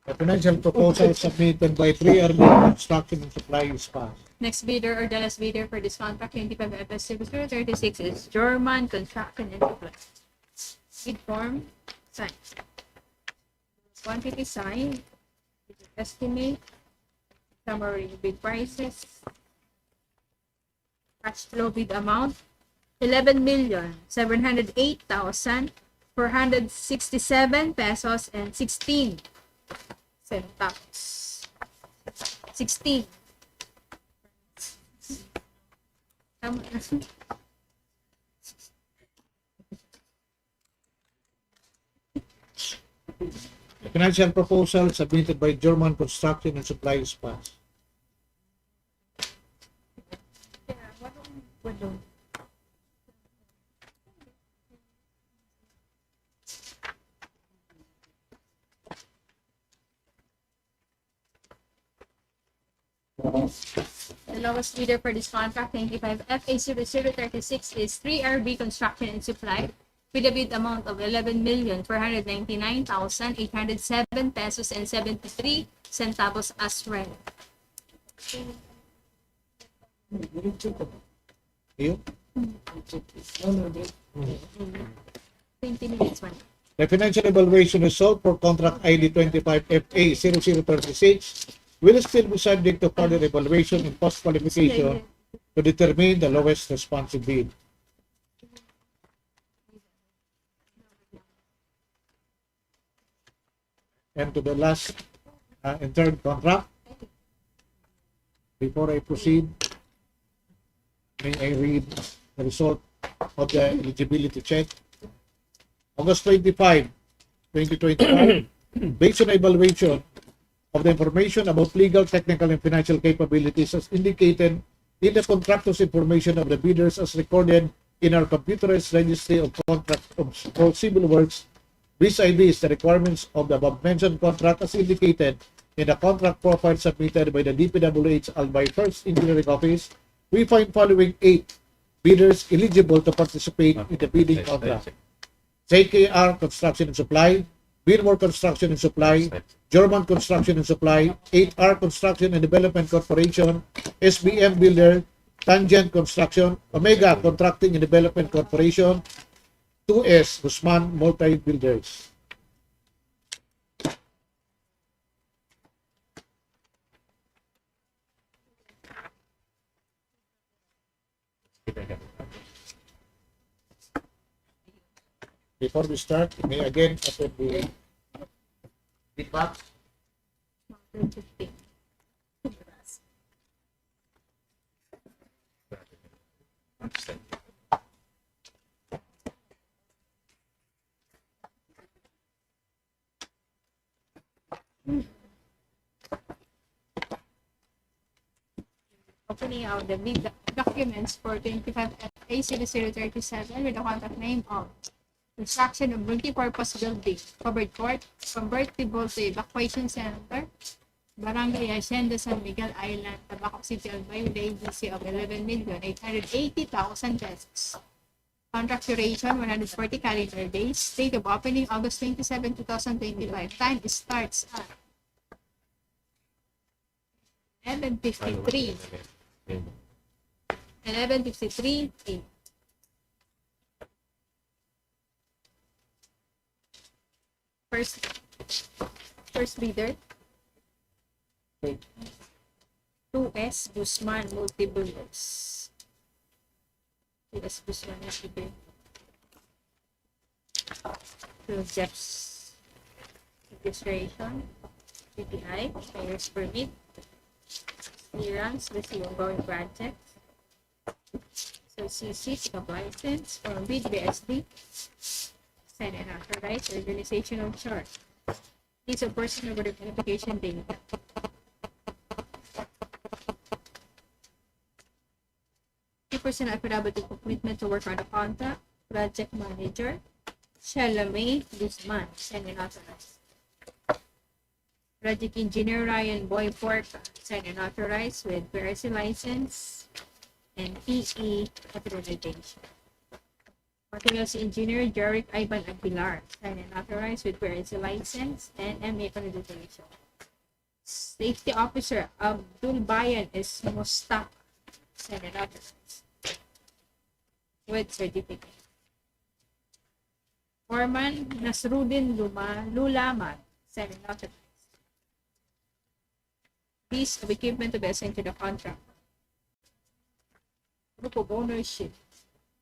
A: The financial proposal submitted by 3RB Construction and Supply is passed.
D: Next bidder or the last bidder for this contract, DPWH Service 36 is German Construction and Supply. Bid form, signed. Quantity signed. Estimate. Summary bid prices. Cash flow bid amount, 11,708,467 pesos and 16 centavos. 16. Tama na.
A: The financial proposal submitted by German Construction and Supply is passed.
D: The lowest bidder for this contract, 95 FA0036, is 3RB Construction and Supply with a bid amount of 11,499,807 pesos and 73 centavos as well.
A: You?
D: 20 minutes man.
A: The financial evaluation result for contract ID 25FA0036 will still be subject to further evaluation and post-qualification to determine the lowest responsive bid. And to the last and third contract, before I proceed, may I read the result of the eligibility check. August 25, 2025, based on evaluation of the information about legal, technical, and financial capabilities as indicated in the contractor's information of the bidders as recorded in our computerized registry of contract of civil works, vis-a-vis the requirements of the above-mentioned contract as indicated in the contract profile submitted by the DPWH Albay First Engineering Office, we find following 8 bidders eligible to participate in the bidding contract. JKR Construction and Supply, Binmore Construction and Supply, German Construction and Supply, 8R Construction and Development Corporation, SBM Builder, Tangent Construction, Omega Contracting and Development Corporation, 2S Guzman Multi Builders. before we start, may again open the feedback.
D: 150. Opening out the big documents for 25 FA0037 with the contact name of construction of multi-purpose building, covered court, convertible to evacuation center, Barangay Hacienda, San Miguel Island, Tabaco City, Albay, with the agency of 11,880,000 pesos. Contract duration 140 calendar days. Date of opening August 27, 2025. Time starts at 11:53. 11:53 a.m. First bidder. 2S Guzman Multibuilders. 2S Guzman Multibuilders. Projects registration, PPI, mayor's permit, clearance, this is ongoing project. So CC, pick-up license, or BRGY, sign and authorize, organizational chart. These are personal identification data. The person affidavit of commitment to work on the contract, project manager, Shalame Guzman, sign and authorize. Project engineer Ryan Boy Porca, sign and authorize with BRGY license and PE accreditation. Materials engineer Jeric Ivan Aguilar, sign and authorize with BRGY license and MA accreditation. Safety officer Abdul Bayan is Mustafa, sign and authorize with certificate. Foreman Nasruddin Lulaman, sign and authorize. Piece of equipment to be assigned to the contract. Group of ownership.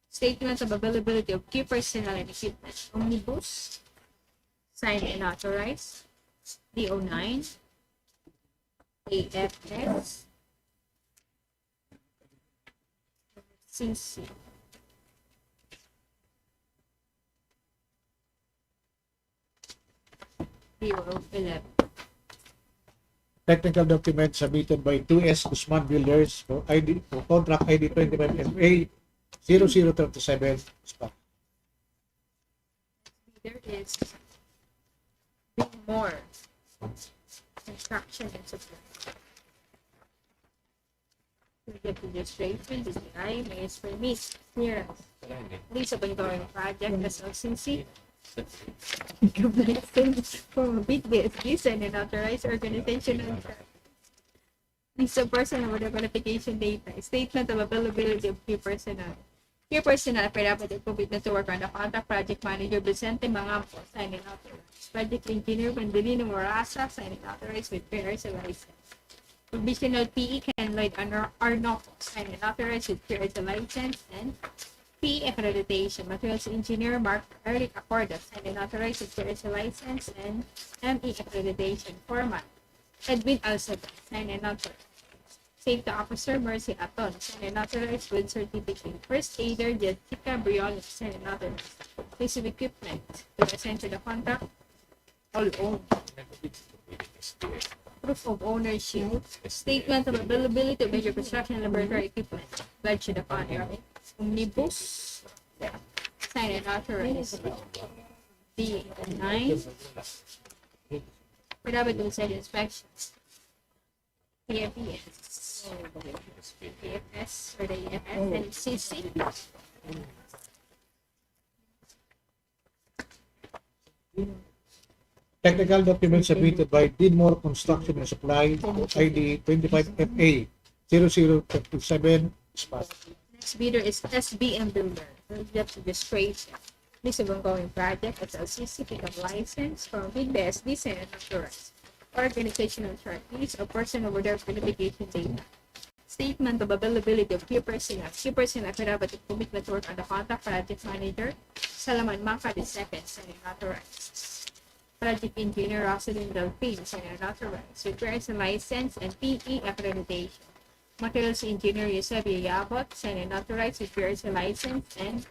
D: Statement of availability of key personnel and equipment. Omnibus. Signed and authorized. DO9. AFS. CC. DO11.
A: Technical document submitted by 2S Guzman Builders for contract ID 25FA 0037 spot.
D: There is more construction and supply. The registration, DPI, mayor's permit, clearance. These are ongoing project, SLCC. License for BRGY and an authorized organizational chart. List of personnel with qualification data. Statement of availability of key personnel. Key personnel affidavit of commitment to work on the contract, project manager Vicente Mangampo, signed and authorized. Project engineer Bandelino Morasa, signed and authorized with PRGY license. Provisional PE Ken Lloyd Arnoco, signed and authorized with PRGY license and PE accreditation. Materials engineer Mark Eric Accorda, signed and authorized with PRGY license and ME accreditation. Format Edwin Alceda, signed and authorized. Safety officer Mercy Aton, signed and authorized with certificate. First aider Jessica Briones, signed and authorized. Piece of equipment to assign to the contract, all owned. Proof of ownership. Statement of availability of major construction and laboratory equipment. Pledge to the contract. Omnibus. Sign and authorized. D9. Affidavit of site inspection. PFS. PFS or the EFS and CC.
A: Technical document submitted by Dinmore Construction and Supply ID 25FA 0037 spot.
D: Next bidder is SBM Builder. Registration. List of ongoing project, SLCC, pick-up license from BSD, and authorized. Organizational chart. List of personal order qualification data. Statement of availability of key personnel. Key personnel affidavit of commitment to work on the contract, project manager. Salaman Mangka II, signed and authorized. Project Engineer Rosalind Delphine, signed and authorized. Requires a license and PE accreditation. Materials Engineer Eusebio Yabot, signed and authorized. Requires a license and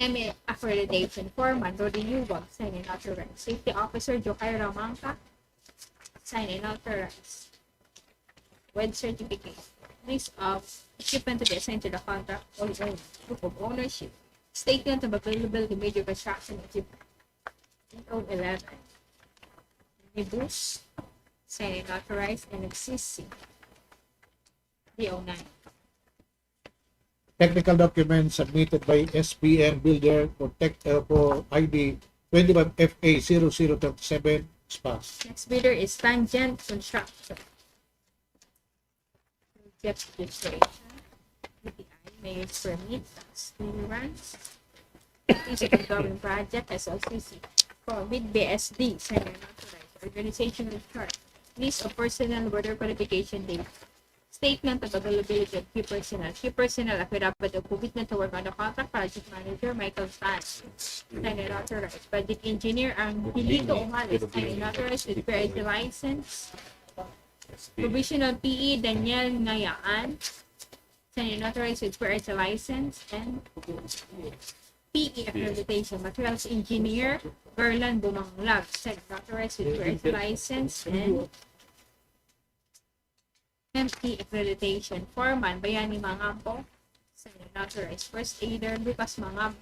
D: MA accreditation. Foreman Rodi Yubag, signed and authorized. Safety Officer Jokay Ramangka, signed and authorized. With certificate. List of equipment to be assigned to the contract or owner. Proof of ownership. Statement of available to major construction equipment. DEO 11. Nibus, signed and authorized, and existing. DEO 9.
A: Technical documents submitted by SPM Builder for ID 25FA0037 is passed.
D: Next bidder is Tangent Construction. Depth registration. DPI, Mayor's Permit, Tax Clearance. Executive Government Project, SLCC. For with BSD, signed and authorized. Organizational chart. List of personnel, border qualification date. Statement of availability of key personnel. Key personnel affidavit of commitment to work on the contract. Project Manager, Michael Tan, signed and authorized. Project Engineer, Angelito Omales, signed and authorized with BRGY license. Provisional PE, Daniel Ngayaan, signed and authorized with BRGY license. And PE accreditation. Materials Engineer, Berlan Bumanglag, signed and authorized with BRGY license. And ME accreditation. Foreman, Bayani Mangampo, signed and authorized. First Aider, Lucas Mangab,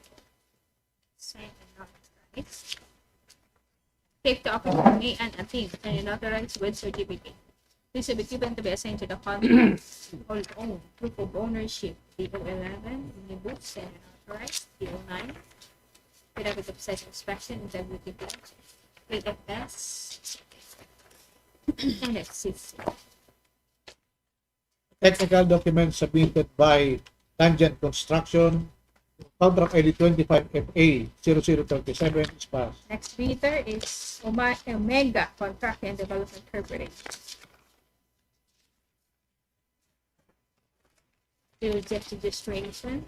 D: signed and authorized. Safety Officer, Mayan Ating, signed and authorized with certificate. This will be given to be assigned to the contract. All owned. Proof of ownership. DEO 11, Unibooks, signed and authorized. DEO 9. Affidavit of site inspection, integrity pledge. PFS. And existing.
A: Technical documents submitted by Tangent Construction, contract ID 25FA0037 is passed.
D: Next bidder is Omega Contract and Development Corporation. Jet registration,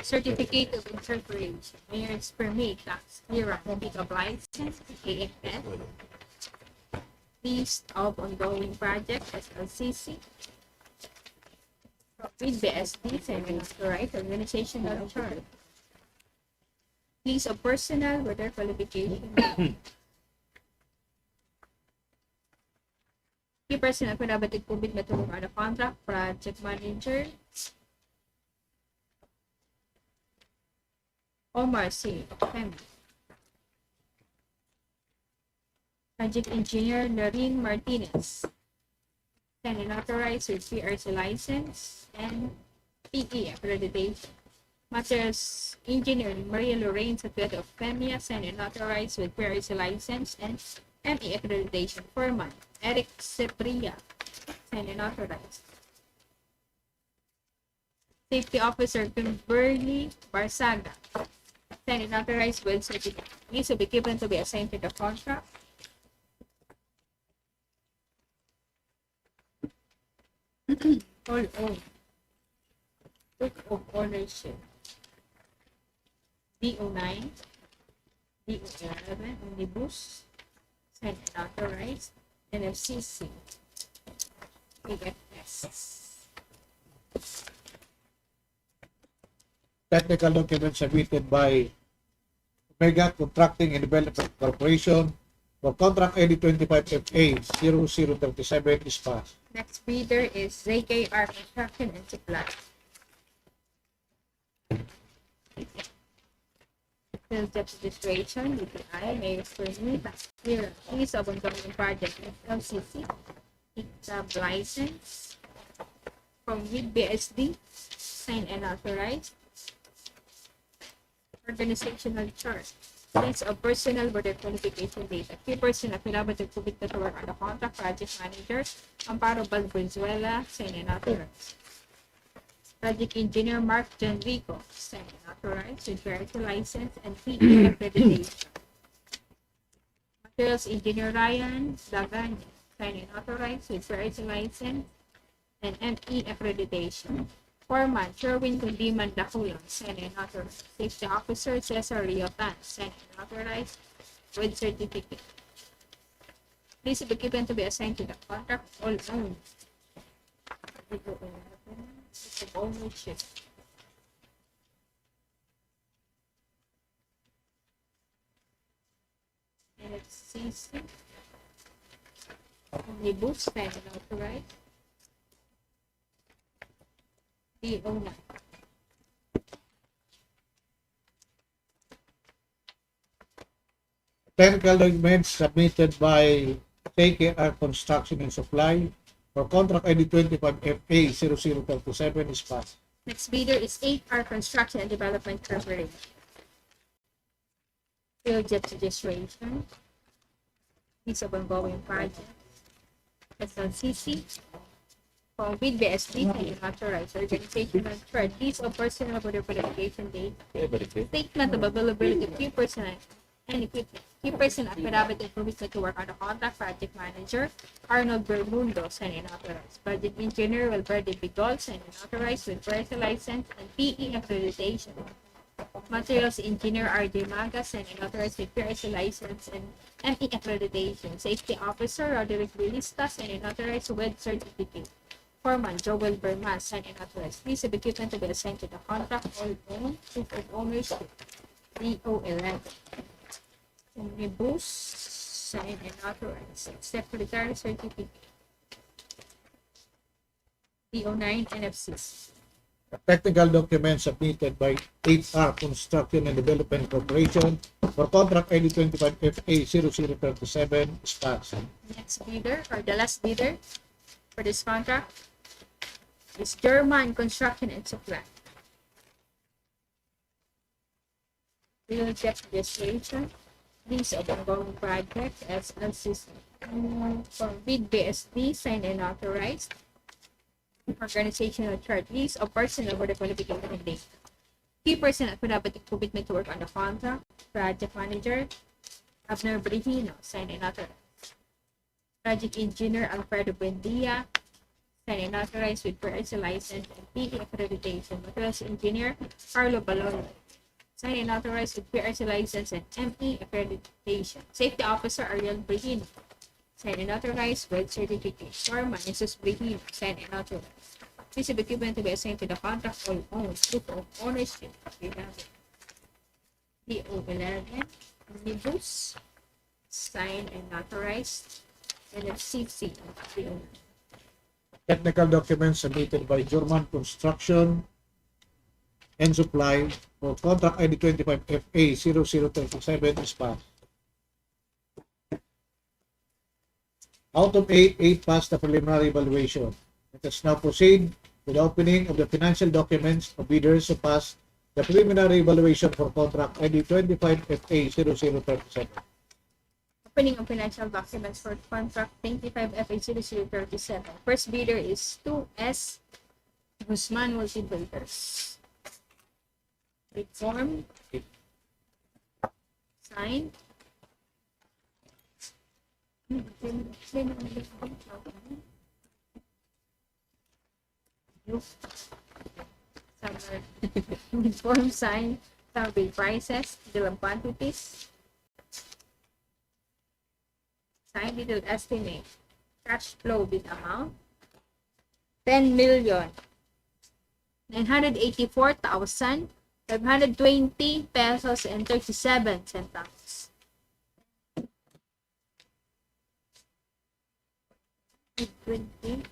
D: certificate of incorporation, mayor's permit, tax clearance, pickup license, AFS, list of ongoing projects, SLCC, with BSD, signed and authorized, organizational chart, list of personnel with their qualification. Key personnel affidavit of commitment to work on the contract. Project Manager, Omar C. Femi. Project Engineer, Noreen Martinez, signed and authorized with PRC license and PE accreditation. Materials Engineer, Maria Lorraine Sapieto of Femia, signed and authorized with PRC license and ME accreditation. Foreman, Eric Sepria, signed and authorized. Safety Officer, Kimberly Barsaga, signed and authorized with certificate. These will be given to be assigned to the contract. All owned. Proof of ownership. DEO 9, DEO 11, Omnibus, signed and authorized. NFCC, AFS.
A: Technical documents submitted by Omega Contracting and Development Corporation for contract ID 25FA0037 is passed.
D: Next bidder is ZKR Construction and Supply. Sales Debt Registration, DPI, Mayor's Permit, Tax Clearance, List of ongoing project, LCC, Pickup License, from with BSD, signed and authorized. Organizational chart, list of personnel with their qualification data. Key personnel affidavit of commitment to work on the contract. Project Manager, Amparo Valenzuela, signed and authorized. Project Engineer, Mark Janrico, signed and authorized with BRGY license and PE accreditation. Materials Engineer Ryan Daganya, signed and authorized with BRGY license and ME accreditation. Foreman, Sherwin Kundiman Dakulang, signed and authorized. Safety Officer, Cesar Riotan, signed and authorized with certificate. This equipment to be assigned to the contract all owned. It's of ownership. And it's CC. Omnibus, signed and authorized. DEO.
A: Technical documents submitted by KKR Construction and Supply for contract ID 25FA0037 is passed.
D: Next bidder is 8R Construction and Development Corporation. Field jet registration. Piece of ongoing project. SLCC. For bid BSD and authorized organization and chart. List of personnel for the qualification date. Statement of availability of key personnel and equipment. Key person affidavit and permission to work on the contract. Project manager Arnold Bermundo, signed and authorized. Project engineer Wilberde Bigol, signed and authorized with first license and PE accreditation. Materials engineer RD Maga, signed and authorized with PRC license and ME accreditation. Safety officer Roderick Bilista, signed and authorized with certificate. Foreman Joel Berman, signed and authorized. List of equipment to be assigned to the contract all owned. Proof of ownership. DO11. Omnibus, signed and authorized. Secretary certificate. DO9 NFCs.
A: Technical documents submitted by 8R Construction and Development Corporation for contract ID 25FA0037 is passed.
D: Next bidder, or the last bidder for this contract, is German Construction and Supply. We will check registration. List of ongoing project SLCC. For bid BSD, signed and authorized. Organizational chart. List of personnel for the qualification date. Key person affidavit of commitment to work on the contract. Project manager Abner Brihino, signed and authorized. Project engineer Alfredo Buendia, signed and authorized with PRC license and PE accreditation. Materials engineer Carlo Balolo, signed and authorized with PRC license and ME accreditation. Safety officer Ariel Brihino, signed and authorized with certificate. Foreman Jesus Brihino, signed and authorized. This is equipment to be assigned to the contract all owned. Proof of ownership. We have it. DO11. Omnibus, signed and authorized. And it's CC.
A: Technical documents submitted by German Construction and Supply for contract ID 25FA0037 is passed. Out of 8, 8 passed the preliminary evaluation. Let us now proceed with the opening of the financial documents of bidders who passed the preliminary evaluation for contract ID 25FA0037.
D: Opening of financial documents for contract 25FA0037. First bidder is 2S Guzman Multibuilders. Reform. Signed. Reform signed. Survey prices. Bill of quantities. Signed detailed estimate. Cash flow bid amount 10,984,520 pesos and 37 centavos. 820,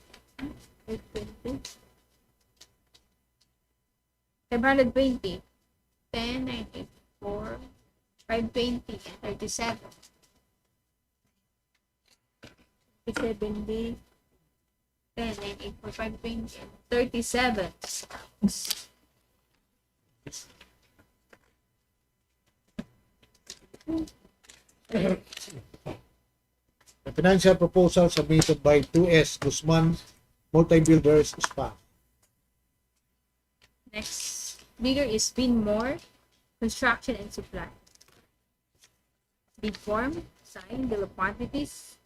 D: 520, 10,984, 520 and 37. 70, 10, 9, 8, 4, 5, 20, and 37.
A: The financial proposal submitted by 2S Guzman Multi-Builders is passed.
D: Next bidder is Binmore Construction and Supply. Bid form, signed, bill of quantities,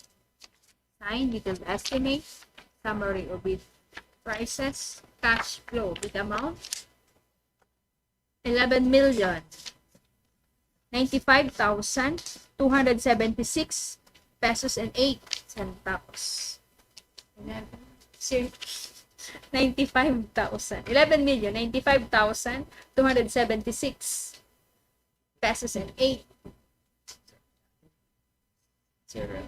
D: signed, detailed estimate, summary of bid prices, cash flow with amount 11,095,276 pesos and 8 centavos. 11,095,276 pesos and 8 zero.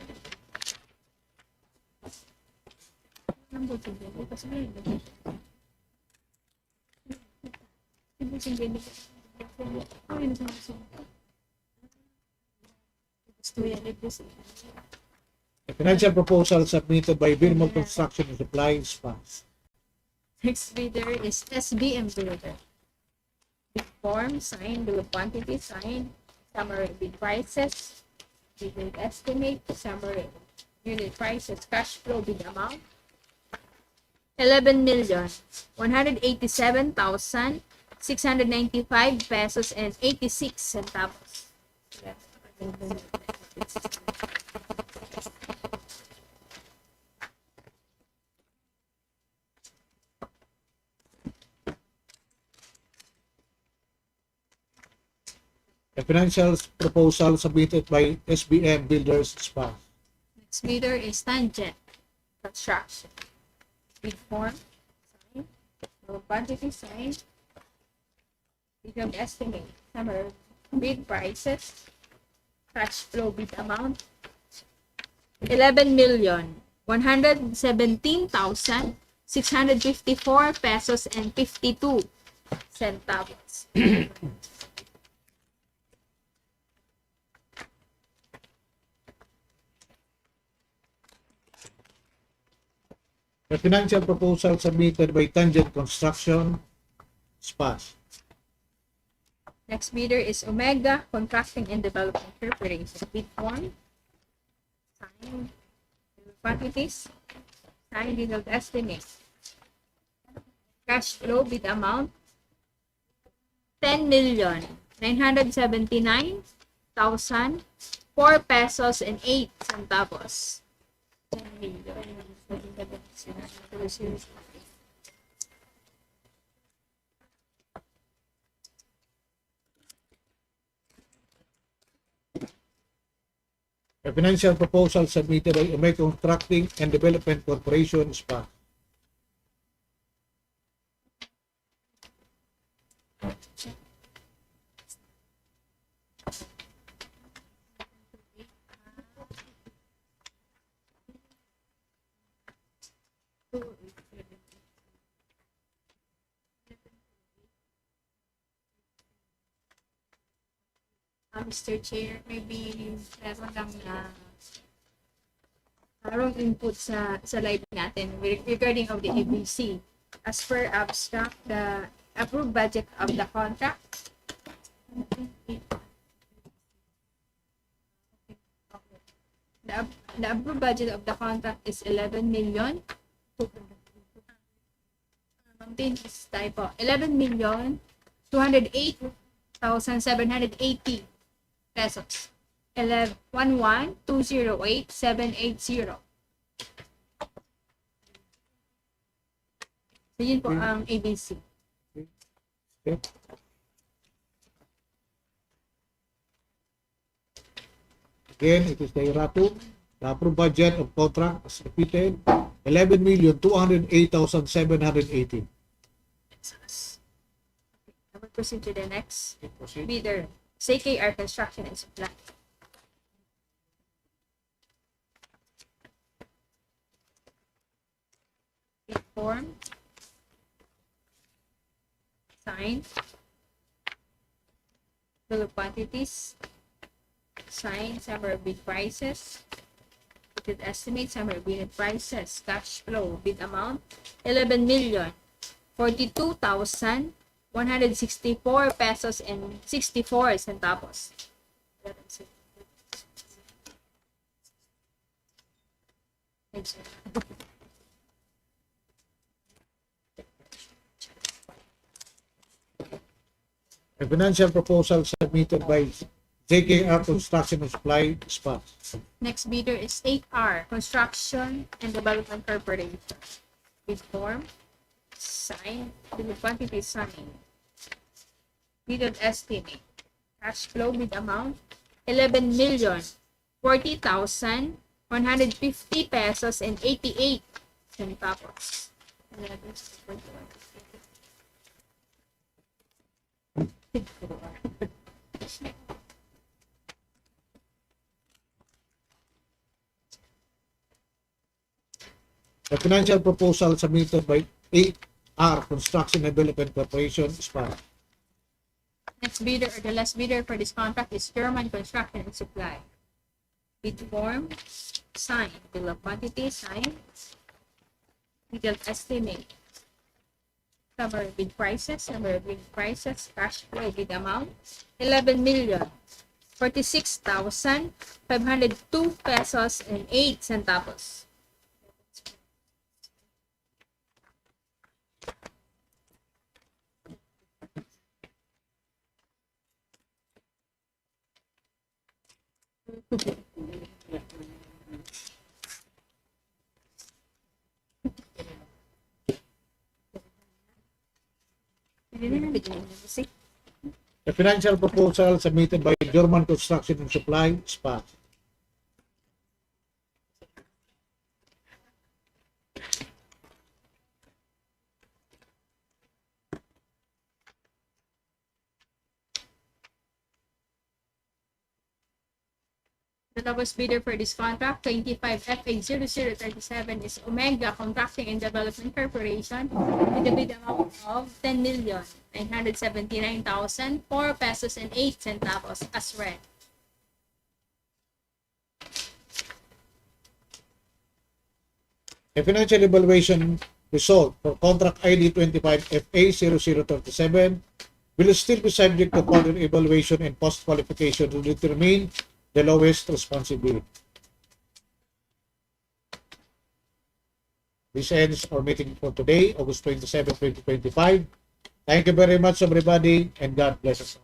A: A financial proposal submitted by BIRMO Construction and Supply SPAS.
D: Next bidder is SBM Builder. Bid form, sign, bill of quantity, sign, summary bid prices, bid estimate, summary unit prices, cash flow bid amount, 11,187,695 pesos and 86 centavos.
A: A financial proposal submitted by SBM Builders SPAS.
D: Next bidder is Tangent Construction. Bid form, sign, bill of quantity, sign, bid of estimate, summary bid prices, cash flow bid amount, 11,117,654 pesos and 52 centavos.
A: A financial proposal submitted by Tangent Construction SPAS.
D: Next bidder is Omega Contracting and Development Corporation. Bid form, sign, quantities, sign, detailed estimate, cash flow bid amount, 10,979,004 pesos and 8 centavos. 10 million.
A: A financial proposal submitted by Omega Constructing and Development Corporation SPAS.
D: Mr. Chair, maybe meron lang na wrong input sa live natin regarding of the ABC. As per abstract, the approved budget of the contract the approved budget of the contract is 11 million. This typo. 11,208,780 pesos. 11,208,780. So, yun po ang ABC.
A: Okay. Again, it is the IRATU. The approved budget of contract as repeated, 11,208,780.
D: I will proceed to the next
A: Proceed.
D: bidder. CKR Construction and Supply. Bid form. Sign. Bill of quantities. Sign. Summary of bid prices. Bid estimate. Summary of bid prices. Cash flow. Bid amount. 11,042,164 pesos and 64 centavos. Thanks, sir.
A: A financial proposal submitted by JKR Construction and Supply SPAS.
D: Next bidder is 8R Construction and Development Corporation. Bid form, signed. Bill of quantity signed. Detailed estimate. Cash flow with amount 11,040,150 pesos and 88 centavos. 11.
A: The financial proposal submitted by AR Construction and Development Corporation is filed.
D: Next bidder or the last bidder for this contract is German Construction and Supply. Bid form signed. Bill of quantity signed. Detailed estimate. Number of bid prices. Number of bid prices. Cash flow bid amount 11,046,502 pesos and 8 centavos.
A: The financial proposal submitted by German Construction and Supply is filed.
D: The lowest bidder for this contract, 25FA0037, is Omega Contracting and Development Corporation with a bid amount of 10,979,004 pesos and 8 centavos as read.
A: A financial evaluation result for contract ID 25FA0037 will still be subject to further evaluation and post-qualification to determine the lowest responsibility. This ends our meeting for today, August 27, 2025. Thank you very much, everybody, and God bless us all.